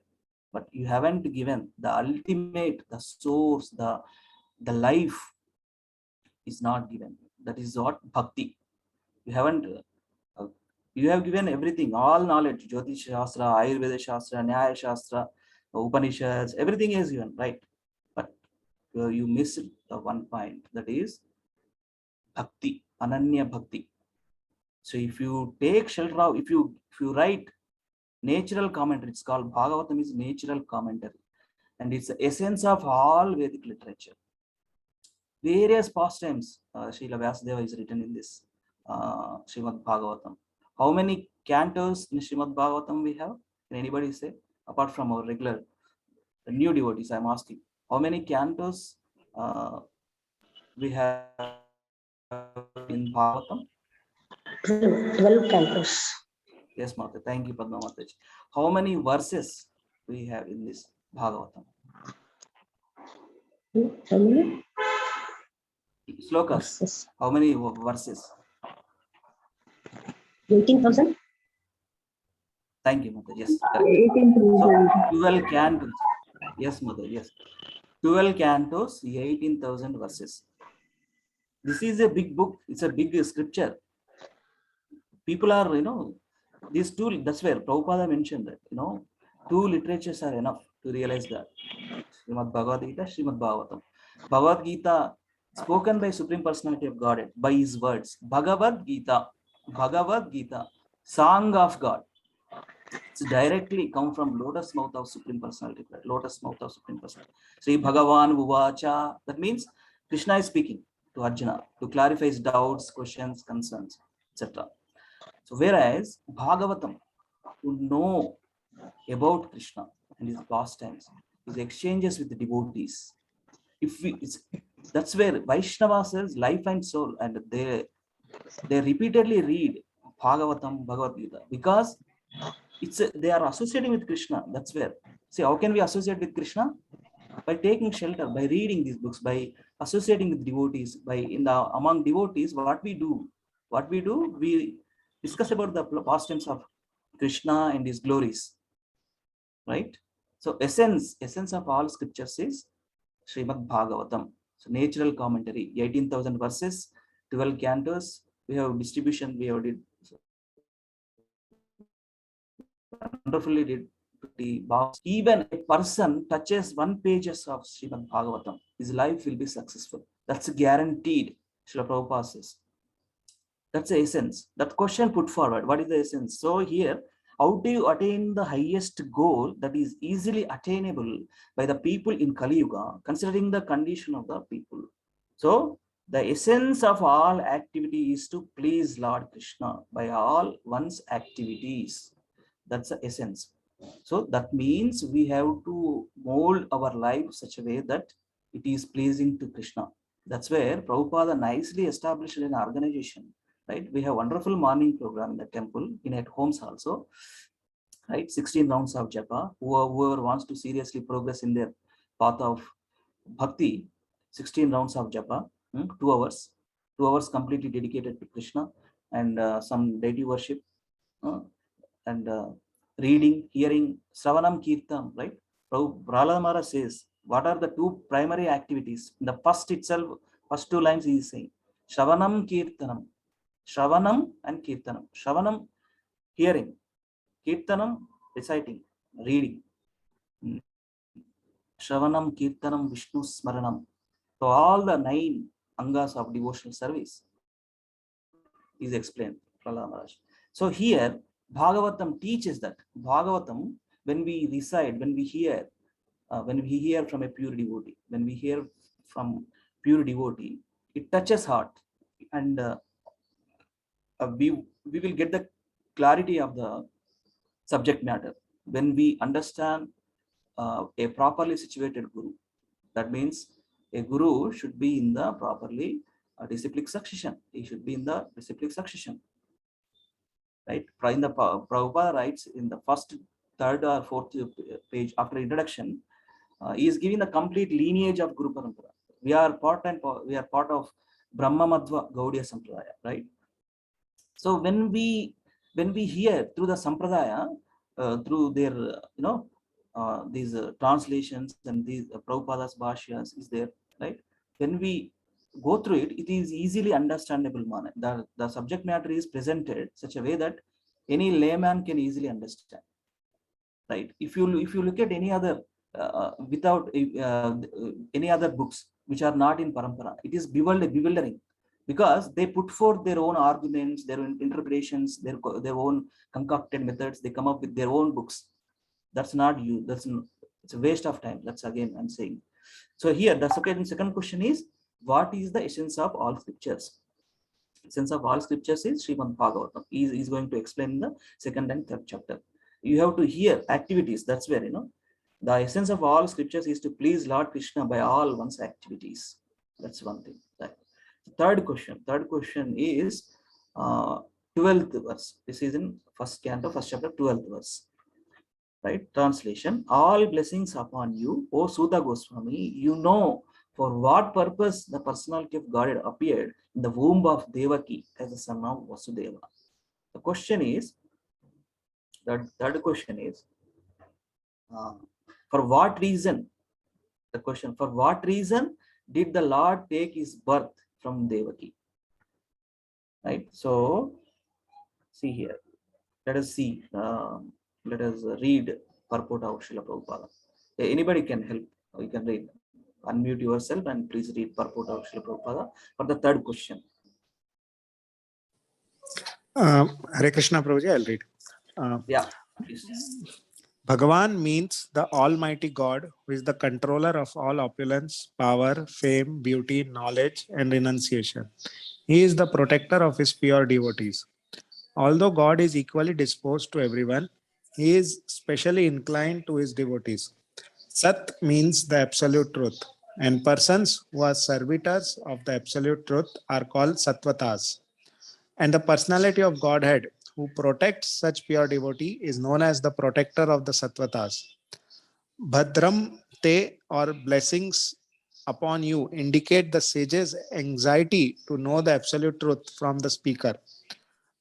but you haven't given the ultimate, the source, the life is not given. That is what bhakti. You haven't. You have given everything, all knowledge, Jyotish Shastra, Ayurveda Shastra, Nyaya Shastra, Upanishads, everything is given, right? But you missed the one point, that is bhakti, ananya bhakti. So if you take shelter of, if you write natural commentary, it's called Bhagavatam is natural commentary, and it's the essence of all Vedic literature. Various pastimes, Srila Vyasadeva is written in this Srimad Bhagavatam. How many cantos in Srimad Bhagavatam we have? Can anybody say? Apart from our regular new devotees, I'm asking. How many cantos we have in Bhagavatam? 12 cantos. Yes, Mata. Thank you, Padma Mataji. How many verses we have in this Bhagavatam? How many? Slokas. Verses. How many verses? 18,000? Thank you, Mother. Yes. Correct. 18,000. So 12 cantos. Yes, Mother. Yes. 12 cantos, 18,000 verses. This is a big book. It's a big scripture. People are, these two, that's where Prabhupada mentioned that, two literatures are enough to realize that. Srimad Bhagavad Gita, Srimad Bhagavatam. Bhagavad Gita, spoken by Supreme Personality of Godhead, by his words. Bhagavad Gita, song of God. It's directly come from lotus mouth of Supreme Personality, lotus mouth of Supreme Personality. Sri Bhagavan Uvacha, that means Krishna is speaking to Arjuna to clarify his doubts, questions, concerns, etc. So whereas Bhagavatam, to know about Krishna and his pastimes, his exchanges with the devotees, that's where Vaishnava says life and soul, and they repeatedly read Bhagavatam, Bhagavad Gita, because they are associating with Krishna. That's where. See, how can we associate with Krishna? By taking shelter, by reading these books, by associating with devotees, among devotees, what we do, we discuss about the pastimes of Krishna and his glories, right? So essence of all scriptures is Srimad Bhagavatam. So natural commentary, 18,000 verses, 12 cantos. We have distribution. We have did wonderfully did the box. Even a person touches 1 page of Srimad Bhagavatam, his life will be successful. That's guaranteed. Srila Prabhupada says. That's the essence. That question put forward. What is the essence? So here, how do you attain the highest goal that is easily attainable by the people in Kali Yuga, considering the condition of the people? So the essence of all activity is to please Lord Krishna by all one's activities. That's the essence. So that means we have to mold our life such a way that it is pleasing to Krishna. That's where Prabhupada nicely established an organization, right? We have wonderful morning program in the temple, at homes also, right? 16 rounds of japa. Whoever wants to seriously progress in their path of bhakti, 16 rounds of japa, 2 hours, 2 hours completely dedicated to Krishna, and some deity worship, and reading, hearing, Sravanam Kirtan, right? Prahlad Maharaj says, what are the 2 primary activities? In the first itself, first 2 lines he is saying, Shravanam Kirtanam. Shravanam and Kirtanam. Shravanam, hearing. Kirtanam, reciting, reading. Shravanam, Kirtanam, Vishnu Smaranam. So all the 9 angas of devotional service is explained, Prahlad Maharaj. So here, Bhagavatam teaches that. Bhagavatam, when we recite, when we hear from a pure devotee, it touches heart, and we will get the clarity of the subject matter when we understand a properly situated guru. That means a guru should be in the properly disciplic succession. He should be in the disciplic succession, right? Prabhupada writes in the first, third or fourth page after introduction, he is giving the complete lineage of Guru Parampara. We are part of Brahma Madhva Gaudiya Sampradaya, right? So when we hear through the sampradaya, through their these translations and these Prabhupada's bhashyas is there, right? When we go through it, it is easily understandable manner. The subject matter is presented such a way that any layman can easily understand, right? If you look at any other without any other books which are not in parampara, it is bewildering, because they put forth their own arguments, their own interpretations, their own concocted methods. They come up with their own books. That's not you. It's a waste of time. That's again I'm saying. So here the second question is, what is the essence of all scriptures? Essence of all scriptures is Srimad Bhagavatam. He is going to explain in the second and third chapter. You have to hear activities. That's where the essence of all scriptures is to please Lord Krishna by all one's activities. That's one thing. Right. Third question is 12th verse. This is in first canto, first chapter, 12th verse. Right? Translation: all blessings upon you, O Suta Goswami. You know for what purpose the personality of God appeared in the womb of Devaki as the son of Vasudeva. The question is, the third question is, for what reason? The question: for what reason did the Lord take his birth from Devaki? Right. So, see here. Let us see. Let us read purport of Srila Prabhupada. Anybody can help. You can read. Unmute yourself and please read purport of Srila Prabhupada for the third question. Hare Krishna Prabhuji, I'll read. Yeah. Please. Bhagavan means the Almighty God, who is the controller of all opulence, power, fame, beauty, knowledge, and renunciation. He is the protector of his pure devotees. Although God is equally disposed to everyone, he is specially inclined to his devotees. Sat means the absolute truth, and persons who are servitors of the absolute truth are called Sattvatas. And the personality of Godhead who protects such pure devotee is known as the protector of the Sattvatas. Bhadram te, or blessings upon you, indicate the sage's anxiety to know the absolute truth from the speaker.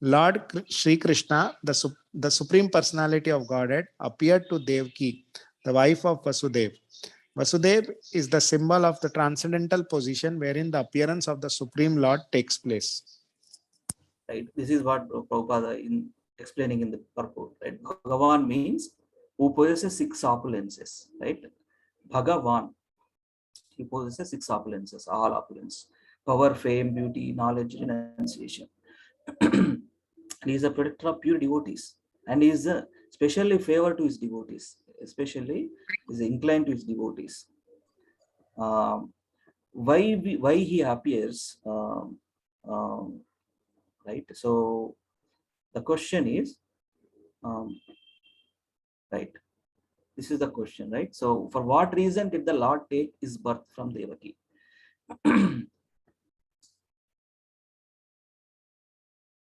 Lord Sri Krishna, the Supreme Personality of Godhead, appeared to Devaki, the wife of Vasudeva. Vasudeva is the symbol of the transcendental position wherein the appearance of the Supreme Lord takes place. Right. This is what Prabhupada in explaining in the purport. Right. Bhagavan means who possesses 6 opulences. Right. Bhagavan. He possesses 6 opulences, all opulence: power, fame, beauty, knowledge, renunciation. He is a protector of pure devotees, and he is specially favored to his devotees. Especially is inclined to his devotees. Why he appears? Right. So the question is, right. This is the question, right? So for what reason did the Lord take his birth from Devaki?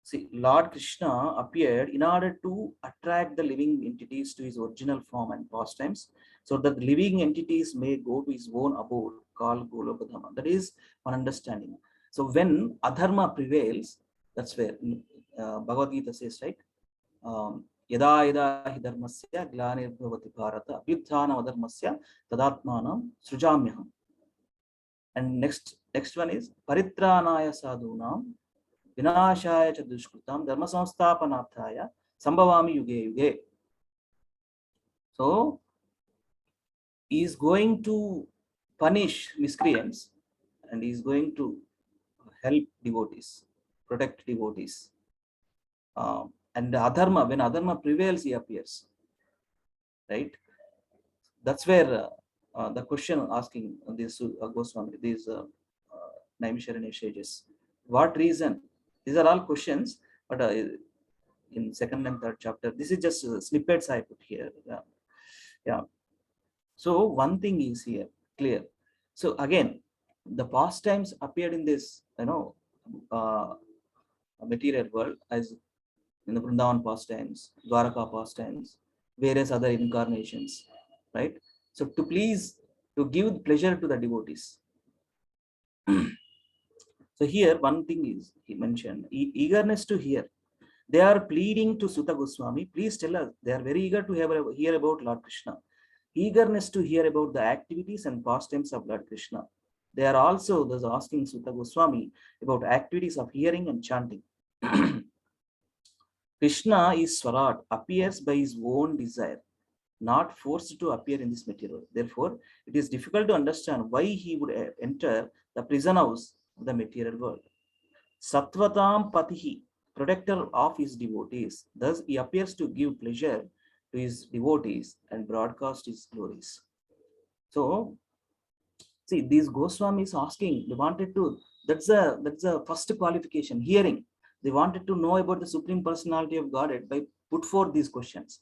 See, Lord Krishna appeared in order to attract the living entities to his original form and pastimes, so that the living entities may go to his own abode called Golokadhama. That is one understanding. So when adharma prevails, that's where Bhagavad Gita says, right? Yada yada hi dharmasya glanirvavati bharata abhyuthana adharmasya tadatmanam srujamyaham. And next one is paritranaya sadhunam vinashaya cha dushkritam dharma samsthapanarthaya sambhavami yuge yuge. So he is going to punish miscreants, and he is going to help devotees, protect devotees. And adharma, when adharma prevails, he appears. Right? That's where the question asking this Goswami, these Naimisharanya sages. What reason? These are all questions, but in second and third chapter, this is just snippets I put here. Yeah. So one thing is here clear. So again, the pastimes appeared in this, material world, as in the Vrindavan pastimes, Dwaraka pastimes, various other incarnations, right? So to give pleasure to the devotees. So here one thing is he mentioned eagerness to hear. They are pleading to Suta Goswami, please tell us. They are very eager to hear about Lord Krishna. Eagerness to hear about the activities and pastimes of Lord Krishna. They are also thus asking Suta Goswami about activities of hearing and chanting. Krishna is Swarat, appears by his own desire, not forced to appear in this material. Therefore, it is difficult to understand why he would enter the prison house of the material world. Sattvatam Patihi, protector of his devotees. Thus, he appears to give pleasure to his devotees and broadcast his glories. So, see, these Goswamis asking, they wanted to, that's the first qualification, hearing. They wanted to know about the Supreme Personality of Godhead by put forth these questions.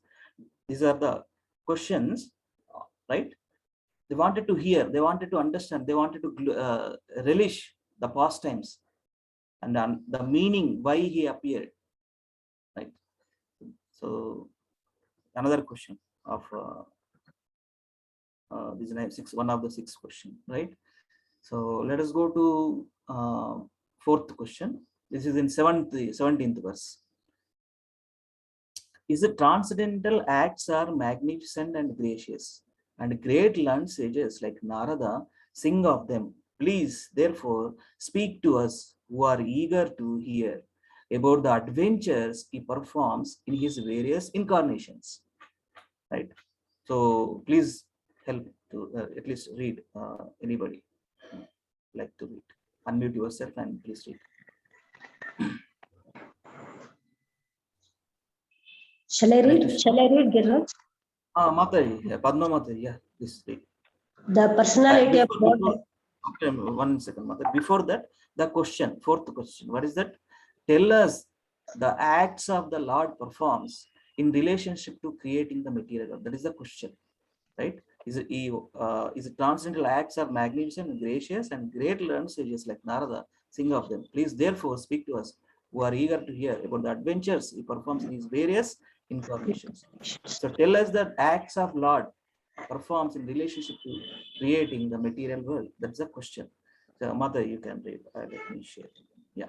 These are the questions, right? They wanted to hear, they wanted to understand, they wanted to relish the pastimes and the meaning why he appeared, right? So another question of this one of the 6 questions, right? So let us go to 4th question. This is in 17th verse. Is the transcendental acts are magnificent and gracious, and great learned sages like Narada sing of them. Please, therefore, speak to us who are eager to hear about the adventures he performs in his various incarnations. Right. So please help to at least read. Anybody like to read? Unmute yourself and please read. Shall I read? Shall I read, Giraj? Mataji, Padma Mataji, yeah, please read. The personality of God. One second, Mataji. Before that, the question, 4th question. What is that? Tell us the acts of the Lord performs in relationship to creating the material. That is the question, right? Is it transcendental acts are magnificent and gracious, and great learned sages like Narada sing of them. Please, therefore, speak to us who are eager to hear about the adventures he performs in his various incarnations. So tell us that acts of Lord performs in relationship to creating the material world. That's the question. So Mother, you can read. Let me share. Yeah.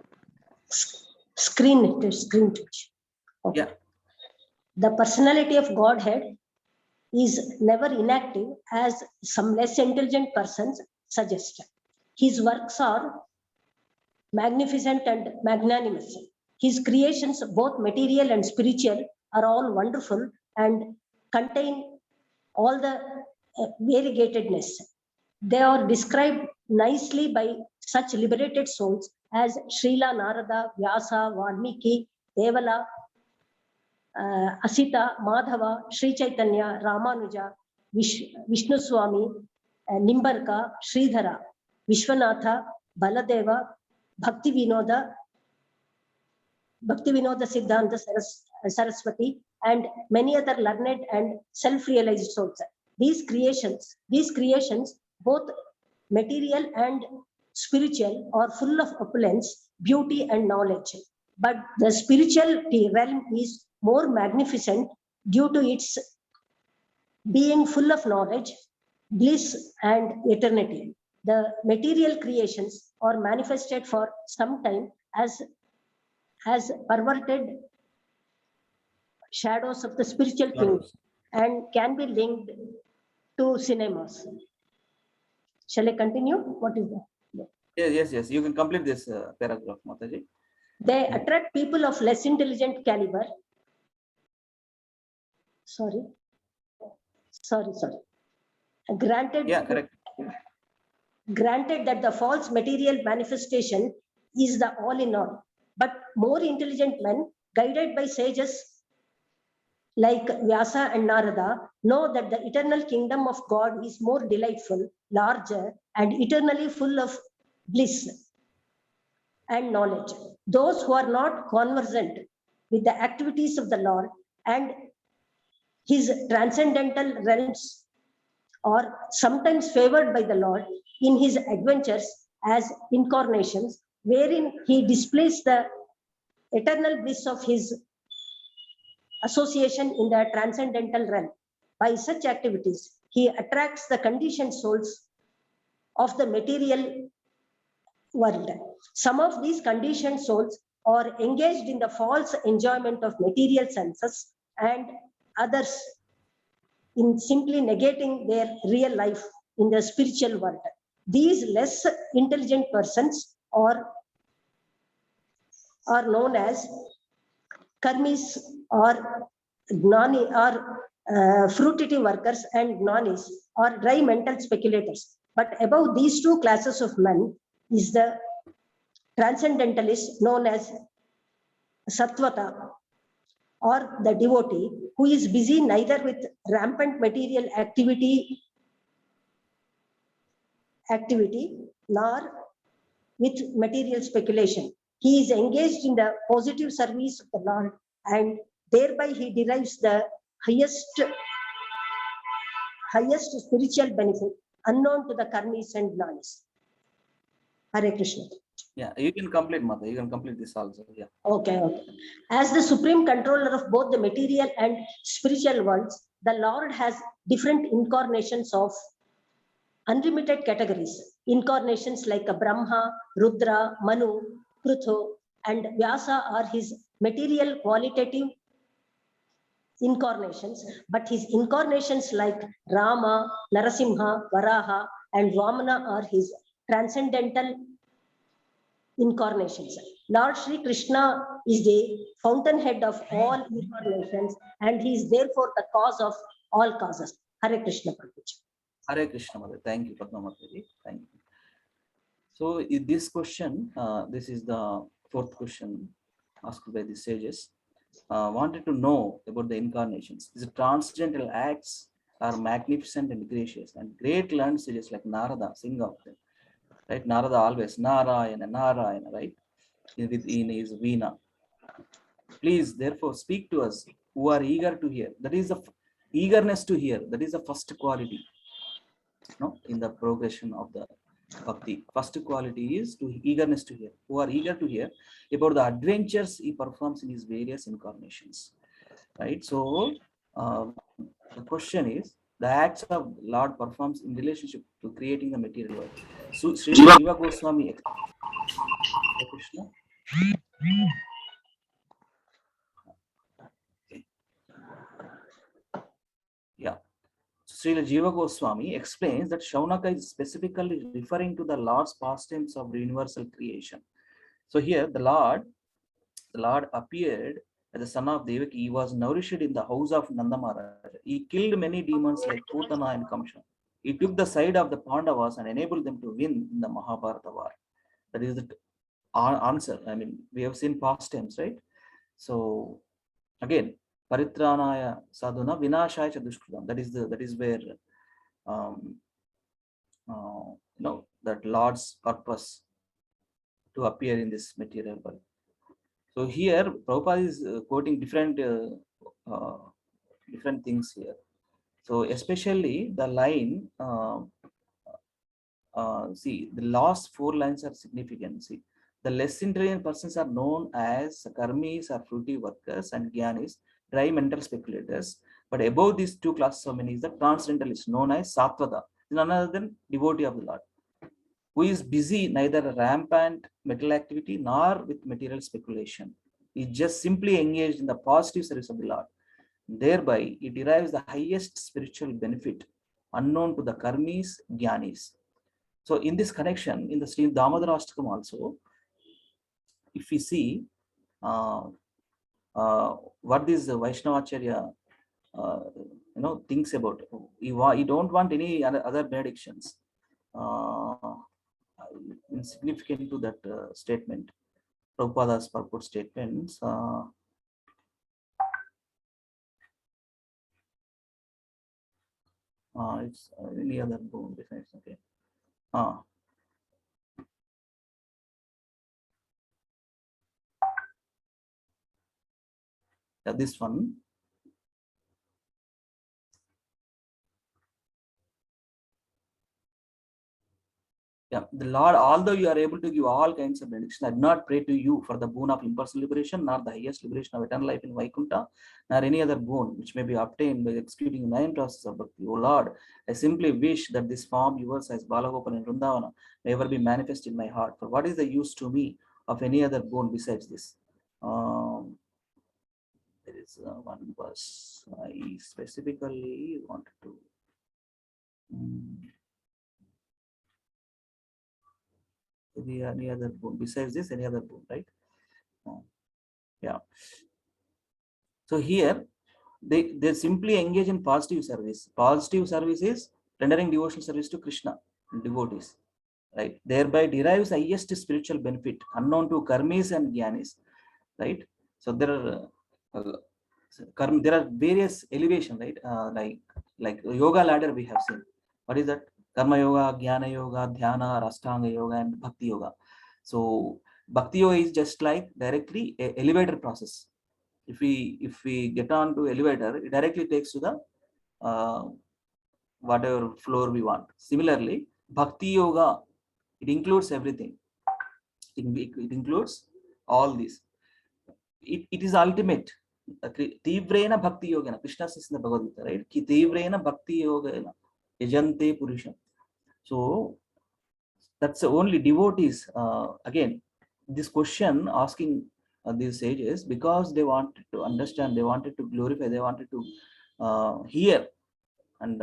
Screen touch. Okay. Yeah. The personality of Godhead is never inactive, as some less intelligent persons suggest. His works are magnificent and magnanimous. His creations, both material and spiritual, are all wonderful and contain all the variegatedness. They are described nicely by such liberated souls as Srila Narada, Vyasa, Valmiki, Devala, Asita, Madhava, Sri Chaitanya, Ramanuja, Vishnu Swami, Nimbarka, Sridhara, Vishwanatha, Baladeva, Bhaktivinoda Siddhanta Saraswati, and many other learned and self-realized souls. These creations, both material and spiritual, are full of opulence, beauty, and knowledge. But the spiritual realm is more magnificent due to its being full of knowledge, bliss, and eternity. The material creations are manifested for some time as perverted shadows of the spiritual kingdom and can be linked to cinemas. Shall I continue? What is that? Yes. You can complete this paragraph, Mataji. They attract people of less intelligent caliber. Sorry. Granted. Yeah, correct. Granted that the false material manifestation is the all in all, but more intelligent men, guided by sages like Vyasa and Narada, know that the eternal kingdom of God is more delightful, larger, and eternally full of bliss and knowledge. Those who are not conversant with the activities of the Lord and his transcendental realms are sometimes favored by the Lord in his adventures as incarnations, wherein he displays the eternal bliss of his association in the transcendental realm. By such activities, he attracts the conditioned souls of the material world. Some of these conditioned souls are engaged in the false enjoyment of material senses, and others in simply negating their real life in the spiritual world. These less intelligent persons are known as karmis or gnani or fruitative workers, and gnanis or dry mental speculators. But above these two classes of men is the transcendentalist known as sattvata, or the devotee, who is busy neither with rampant material activity nor with material speculation. He is engaged in the positive service of the Lord, and thereby he derives the highest spiritual benefit unknown to the karmis and gnanis. Hare Krishna. Yeah, you can complete, Mother. You can complete this also. Yeah. Okay. As the supreme controller of both the material and spiritual worlds, the Lord has different incarnations of unlimited categories. Incarnations like Brahma, Rudra, Manu, Pruthu, and Vyasa are his material qualitative incarnations, but his incarnations like Rama, Narasimha, Varaha, and Vamana are his transcendental incarnations. Lord Sri Krishna is the fountainhead of all incarnations, and he is therefore the cause of all causes. Hare Krishna Prabhuji. Hare Krishna, Mother. Thank you, Padma Mataji. Thank you. So in this question, this is the fourth question asked by the sages. Wanted to know about the incarnations. Is it transcendental acts are magnificent and gracious, and great learned sages like Narada sing of them. Right? Narada always Narayana, Narayana, right? In his Veena. Please, therefore, speak to us who are eager to hear. That is the eagerness to hear. That is the first quality. No, in the progression of the bhakti. First quality is to eagerness to hear. Who are eager to hear about the adventures he performs in his various incarnations. Right? So the question is, the acts of Lord performs in relationship to creating the material world. So Sri Jiva Goswami. Krishna. Okay. Yeah. Srila Jiva Goswami explains that Shaunaka is specifically referring to the Lord's pastimes of universal creation. So here the Lord appeared as the son of Devaki. He was nourished in the house of Nanda Maharaj. He killed many demons like Putana and Kamsa. He took the side of the Pandavas and enabled them to win in the Mahabharata war. That is the answer. I mean, we have seen past tense, right? So again, Paritranaya sadhuna vinashaya cha dushkritam. That is where that Lord's purpose to appear in this material world. So here Prabhupada is quoting different things here. So especially the line, see, the last 4 lines are significant. See, the less intelligent persons are known as karmis or fruity workers, and gyanis, dry mental speculators. But above these 2 classes of men is the transcendentalist known as sattvata, none other than devotee of the Lord, who is busy neither rampant material activity nor with material speculation. He is just simply engaged in the positive service of the Lord. Thereby, he derives the highest spiritual benefit unknown to the karmis, gyanis. So in this connection, in the Sri Damodarashtakam also, if we see what this Vaishnavacharya thinks about, he don't want any other benedictions insignificant to that statement, Prabhupada's purport statements. It's any other boon besides, okay. Yeah, this one. Yeah, Yeah, the Lord, although you are able to give all kinds of benediction, I did not pray to you for the boon of impersonal liberation, nor the highest liberation of eternal life in Vaikuntha, nor any other boon which may be obtained by executing 9 processes of bhakti. O Lord, I simply wish that this form yours as Balagopal in Vrindavana may ever be manifest in my heart. For what is the use to me of any other boon besides this? There is one verse I specifically wanted to. Any other boon besides this, any other boon, right? Yeah. So here they simply engage in positive service. Positive service is rendering devotional service to Krishna and devotees, right? Thereby derives highest spiritual benefit unknown to karmis and jnanis, right? So there are various elevation, right? Like yoga ladder we have seen. What is that? Karma yoga, jnana yoga, dhyana, rastanga yoga, and bhakti yoga. So bhakti yoga is just like directly a elevator process. If we get on to elevator, it directly takes to the whatever floor we want. Similarly, bhakti yoga, it includes everything. It includes all this. It is ultimate. Tivrena bhakti yogena. Krishna says in the Bhagavad Gita, right? Ki tivrena bhakti yogena yajante purusham. So that's the only devotees. Again, this question asking these sages, because they wanted to understand, they wanted to glorify, they wanted to hear and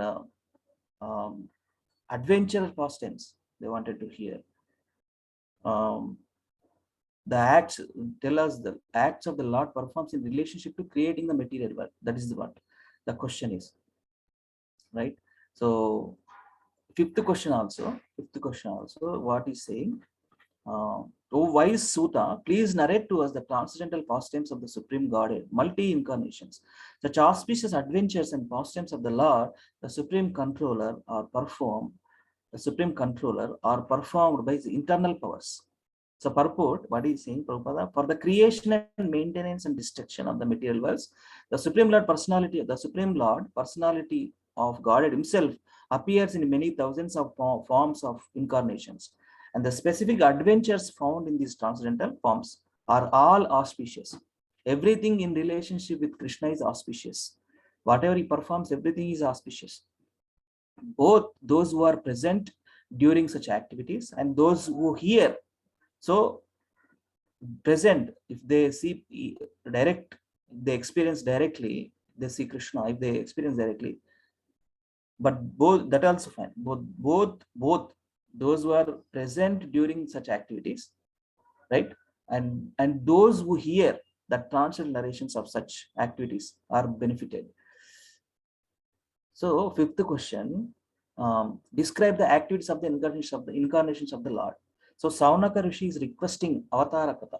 adventure pastimes. They wanted to hear. The acts tell us the acts of the Lord performs in relationship to creating the material world. That is what the question is, right? So fifth question also, what is saying? O wise Suta, please narrate to us the transcendental pastimes of the Supreme Godhead, multi-incarnations. Such auspicious adventures and pastimes of the Lord, the Supreme Controller, are performed by the internal powers. So purport, what is saying, Prabhupada? For the creation and maintenance and destruction of the material worlds, the Supreme Lord Personality of Godhead himself appears in many thousands of forms of incarnations. And the specific adventures found in these transcendental forms are all auspicious. Everything in relationship with Krishna is auspicious. Whatever he performs, everything is auspicious. Both those who are present during such activities and those who hear. So present, if they see direct, they experience directly, they see Krishna, if they experience directly. But both, that also fine. Both those who are present during such activities, right? And those who hear the transcendental narrations of such activities are benefited. So fifth question, describe the activities of the incarnations of the Lord. So Saunaka Rishi is requesting Avatara Katha,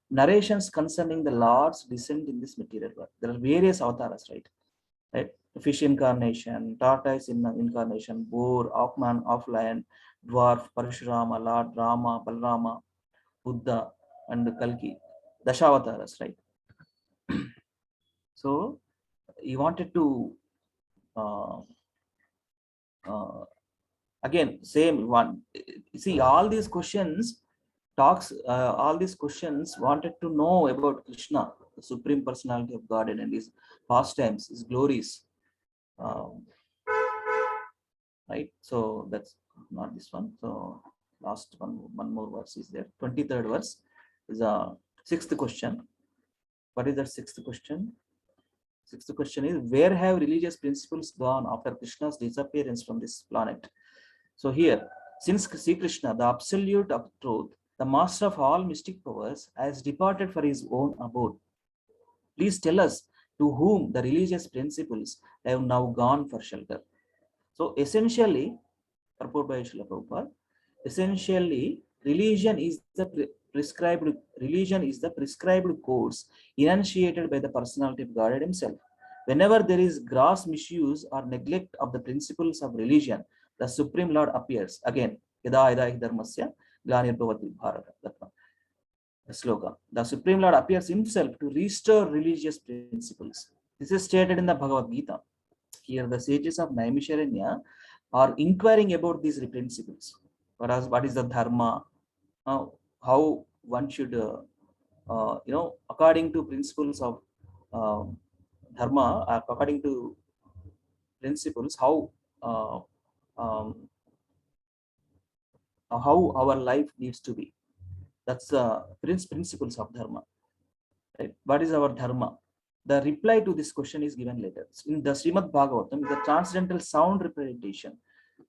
narrations concerning the Lord's descent in this material world. There are various avatars, right? Fish incarnation, tortoise incarnation, boar, Oxman, lion, dwarf, Parashurama, Lord Rama, Balrama, Buddha, and Kalki, Dashawataras, right? So he wanted to again, same one. See, all these questions wanted to know about Krishna, the Supreme Personality of Godhead, and his pastimes, his glories. Right? So that's not this one. So last one more verse is there. 23rd verse is a sixth question. What is that sixth question? Sixth question is, where have religious principles gone after Krishna's disappearance from this planet? So here, since Sri Krishna, the absolute of truth, the master of all mystic powers, has departed for his own abode, please tell us to whom the religious principles have now gone for shelter. So essentially, purport by Srila Prabhupada, essentially religion is the prescribed course enunciated by the personality of Godhead himself. Whenever there is gross misuse or neglect of the principles of religion, the Supreme Lord appears. Again, yada yada hi dharmasya glanirvavati bharata. The sloka. The Supreme Lord appears himself to restore religious principles. This is stated in the Bhagavad Gita. Here the sages of Naimisharanya are inquiring about these principles. what is the dharma, how one should, according to principles of dharma, according to principles, how our life needs to be. That's the principles of dharma. Right? What is our dharma? The reply to this question is given later in the Srimad Bhagavatam, the transcendental sound representation.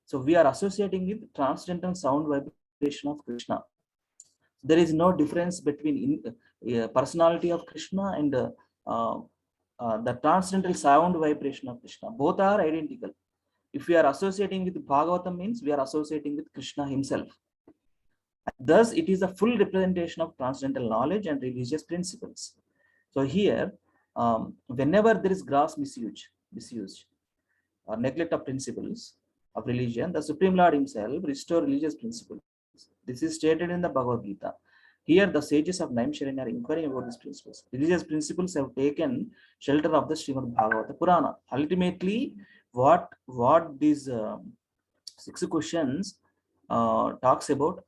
So we are associating with transcendental sound vibration of Krishna. There is no difference between personality of Krishna and the transcendental sound vibration of Krishna. Both are identical. If we are associating with Bhagavatam, means we are associating with Krishna himself. Thus, it is a full representation of transcendental knowledge and religious principles. So here, whenever there is gross misuse or neglect of principles of religion, the Supreme Lord himself restore religious principles. This is stated in the Bhagavad Gita. Here, the sages of Naimisharanya are inquiring about these principles. Religious principles have taken shelter of the Srimad Bhagavata Purana. Ultimately, what these 6 questions talks about,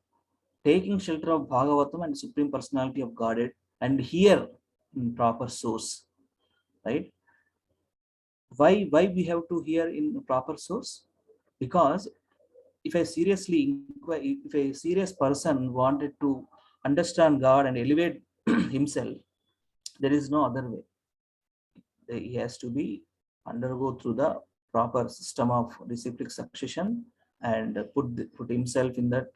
taking shelter of Bhagavatam and Supreme Personality of Godhead, and here in proper source, right? Why we have to hear in proper source? Because if a serious person wanted to understand God and elevate himself, there is no other way. He has to be undergo through the proper system of reciprocal succession and put himself in that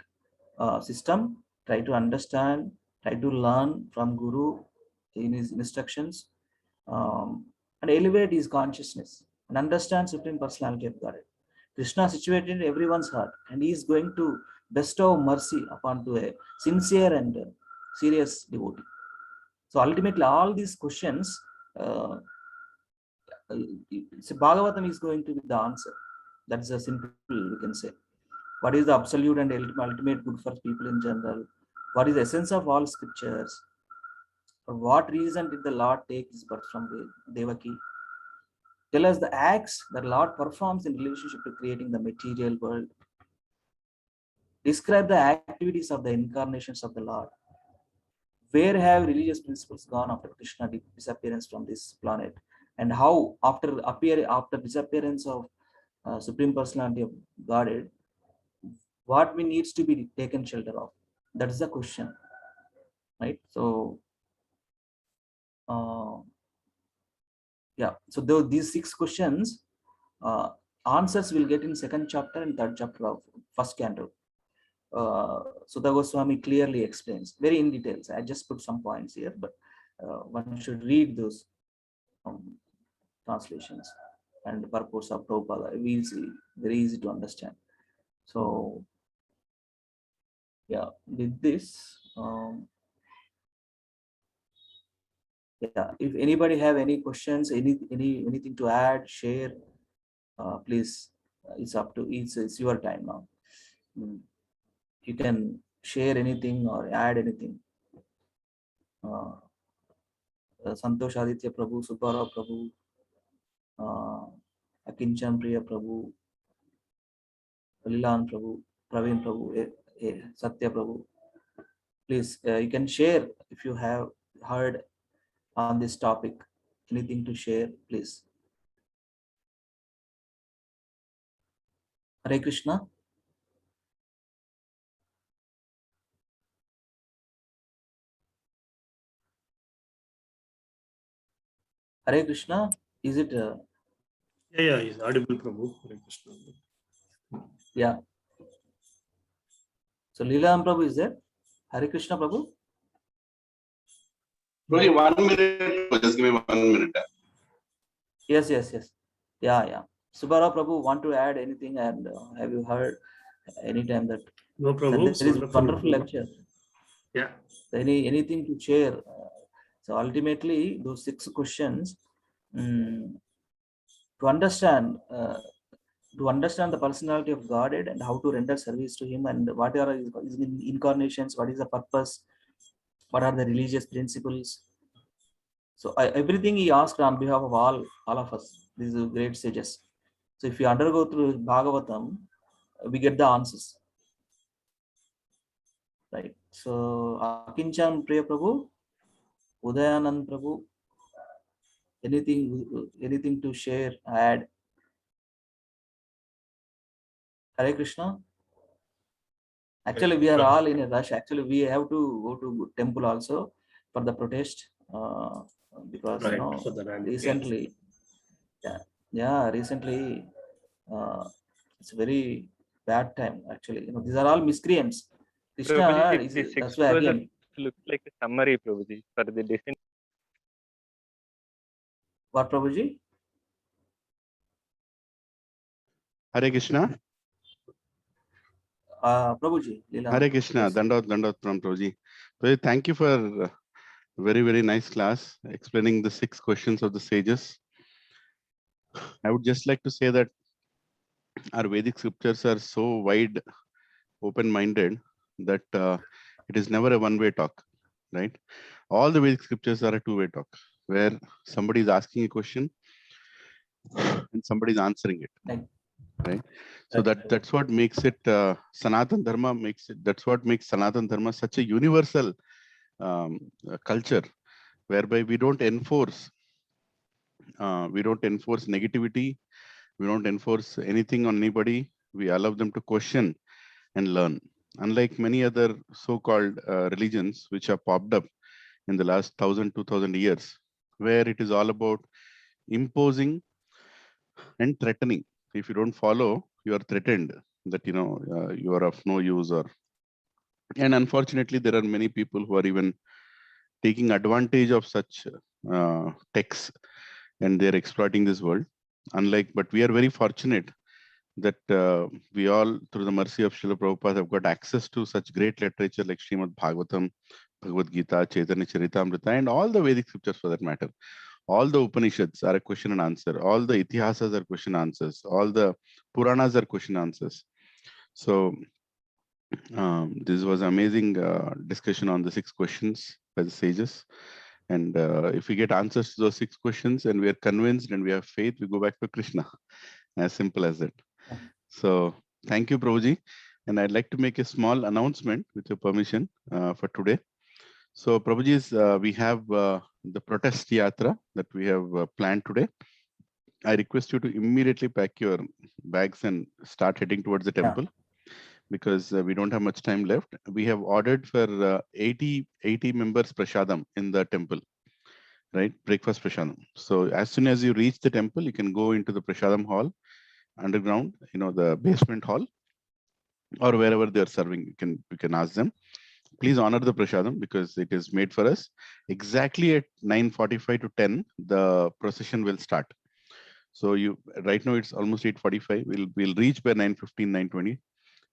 system, try to understand, try to learn from Guru in his instructions, and elevate his consciousness and understand Supreme Personality of Godhead. Krishna is situated in everyone's heart, and he is going to bestow mercy upon to a sincere and serious devotee. So ultimately, all these questions, Bhagavatam is going to be the answer. That's a simple, we can say. What is the absolute and ultimate good for people in general? What is the essence of all scriptures? For what reason did the Lord take his birth from Devaki? Tell us the acts that Lord performs in relationship to creating the material world. Describe the activities of the incarnations of the Lord. Where have religious principles gone after Krishna's disappearance from this planet? And how after disappearance of Supreme Personality of Godhead, what we needs to be taken shelter of? That is the question, right? So yeah, so these 6 questions, answers will get in 2nd chapter and 3rd chapter of 1st canto. Sudha Goswami clearly explains very in details. I just put some points here, but one should read those translations and the purpose of Prabhupada. Very easy to understand. So yeah, with this, yeah, if anybody have any questions, anything to add, share, please, it's up to, it's your time now. You can share anything or add anything. Santosh Aditya Prabhu, Subbarao Prabhu, Akinchan Priya Prabhu, Lilan Prabhu, Praveen Prabhu, Satya Prabhu. Please, you can share if you have heard on this topic, anything to share, please. Hare Krishna. Hare Krishna. Is it? Yeah, he's audible, Prabhu. Hare Krishna. Yeah. So Leela Prabhu is there. Hare Krishna Prabhu. Only 1 minute. Just give me 1 minute. Yes. Yeah. Subbarao Prabhu want to add anything, and have you heard anytime that? No, Prabhu. There is wonderful lecture. Yeah. Anything to share? So ultimately, those 6 questions, to understand the personality of Godhead and how to render service to him, and what are his incarnations, what is the purpose, what are the religious principles. So everything he asked on behalf of all of us. These are great sages. So if you undergo through Bhagavatam, we get the answers. Right. So Akinchan Priya Prabhu, Udayanand Prabhu, anything to share, add? Hare Krishna. Actually, we are all in a rush. Actually, we have to go to temple also for the protest because Right, for the rally. recently, recently it's a very bad time. Actually, these are all miscreants. Krishna, Prabhuji, the that's 6 why verse again. looks like a summary, Prabhuji, for the descent. What, Prabhuji? Hare Krishna. Prabhuji, Leela. Hare Krishna. Yes. Dandavat from Prabhuji. Prabhuji, thank you for very, very nice class explaining the 6 questions of the sages. I would just like to say that our Vedic scriptures are so wide, open-minded that it is never a one-way talk, right? All the Vedic scriptures are a two-way talk, where somebody is asking a question and somebody is answering it, right? So that's what makes it Sanatan Dharma makes it. That's what makes Sanatan Dharma such a universal culture, whereby we don't enforce negativity. We don't enforce anything on anybody. We allow them to question and learn. Unlike many other so-called religions which have popped up in the last 1,000, 2,000 years, where it is all about imposing and threatening. If you don't follow, you are threatened that you are of no use. And unfortunately, there are many people who are even taking advantage of such texts, and they're exploiting this world. But we are very fortunate that we all, through the mercy of Srila Prabhupada, have got access to such great literature like Srimad Bhagavatam, Bhagavad Gita, Chaitanya Charitamrita, and all the Vedic scriptures for that matter. All the Upanishads are a question and answer. All the Itihasas are question answers. All the Puranas are question answers. So this was amazing discussion on the 6 questions by the sages. And if we get answers to those 6 questions and we are convinced and we have faith, we go back to Krishna. As simple as that. So thank you, Prabhuji. And I'd like to make a small announcement with your permission for today. So Prabhuji, we have the protest yatra that we have planned today. I request you to immediately pack your bags and start heading towards the temple, because we don't have much time left. We have ordered for 80 members prasadam in the temple, right? Breakfast prasadam. So as soon as you reach the temple, you can go into the prasadam hall underground, the basement hall, or wherever they are serving. You can ask them. Please honor the prasadam because it is made for us. Exactly at 9:45 to 10, the procession will start. So right now it's almost 8:45. We'll reach by 9:15, 9:20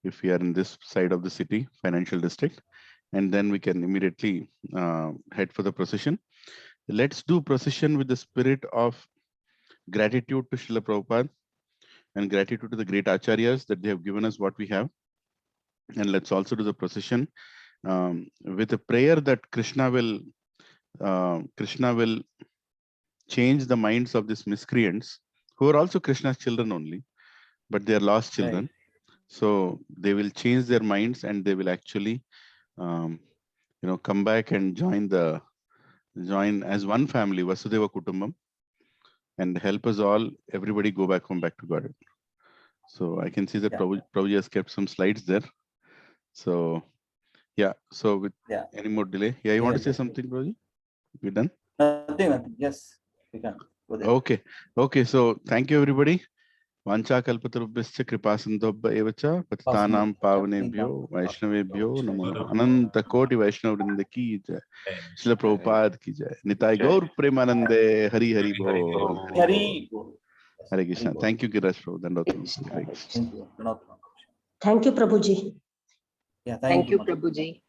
if we are in this side of the city, financial district, and then we can immediately head for the procession. Let's do procession with the spirit of gratitude to Srila Prabhupada and gratitude to the great acharyas that they have given us what we have. And let's also do the procession with a prayer that Krishna will change the minds of these miscreants who are also Krishna's children only, but they are lost children. Right. So they will change their minds and they will actually, come back and join as one family, Vasudeva Kutumbam, and help us all, everybody go back home, back to God. So I can see that Prabhuji has kept some slides there. So yeah, so with any more delay, you want to say something, Prabhuji? We done? Nothing. Yes, we can. Okay. So thank you, everybody. Vancha kalpatarubhyascha kripasindobhya evacha patitanam pavanebhyo vaishnavebhyo namo ananta koti vaishnav vrinda ki jai. Srila Prabhupada ki jai. Nitai Gaur Premanande. Hari Hari Bol. Hare Krishna. Thank you, Kiraj Prabhu. Thank you, Prabhuji. Yeah, thank you, Prabhuji.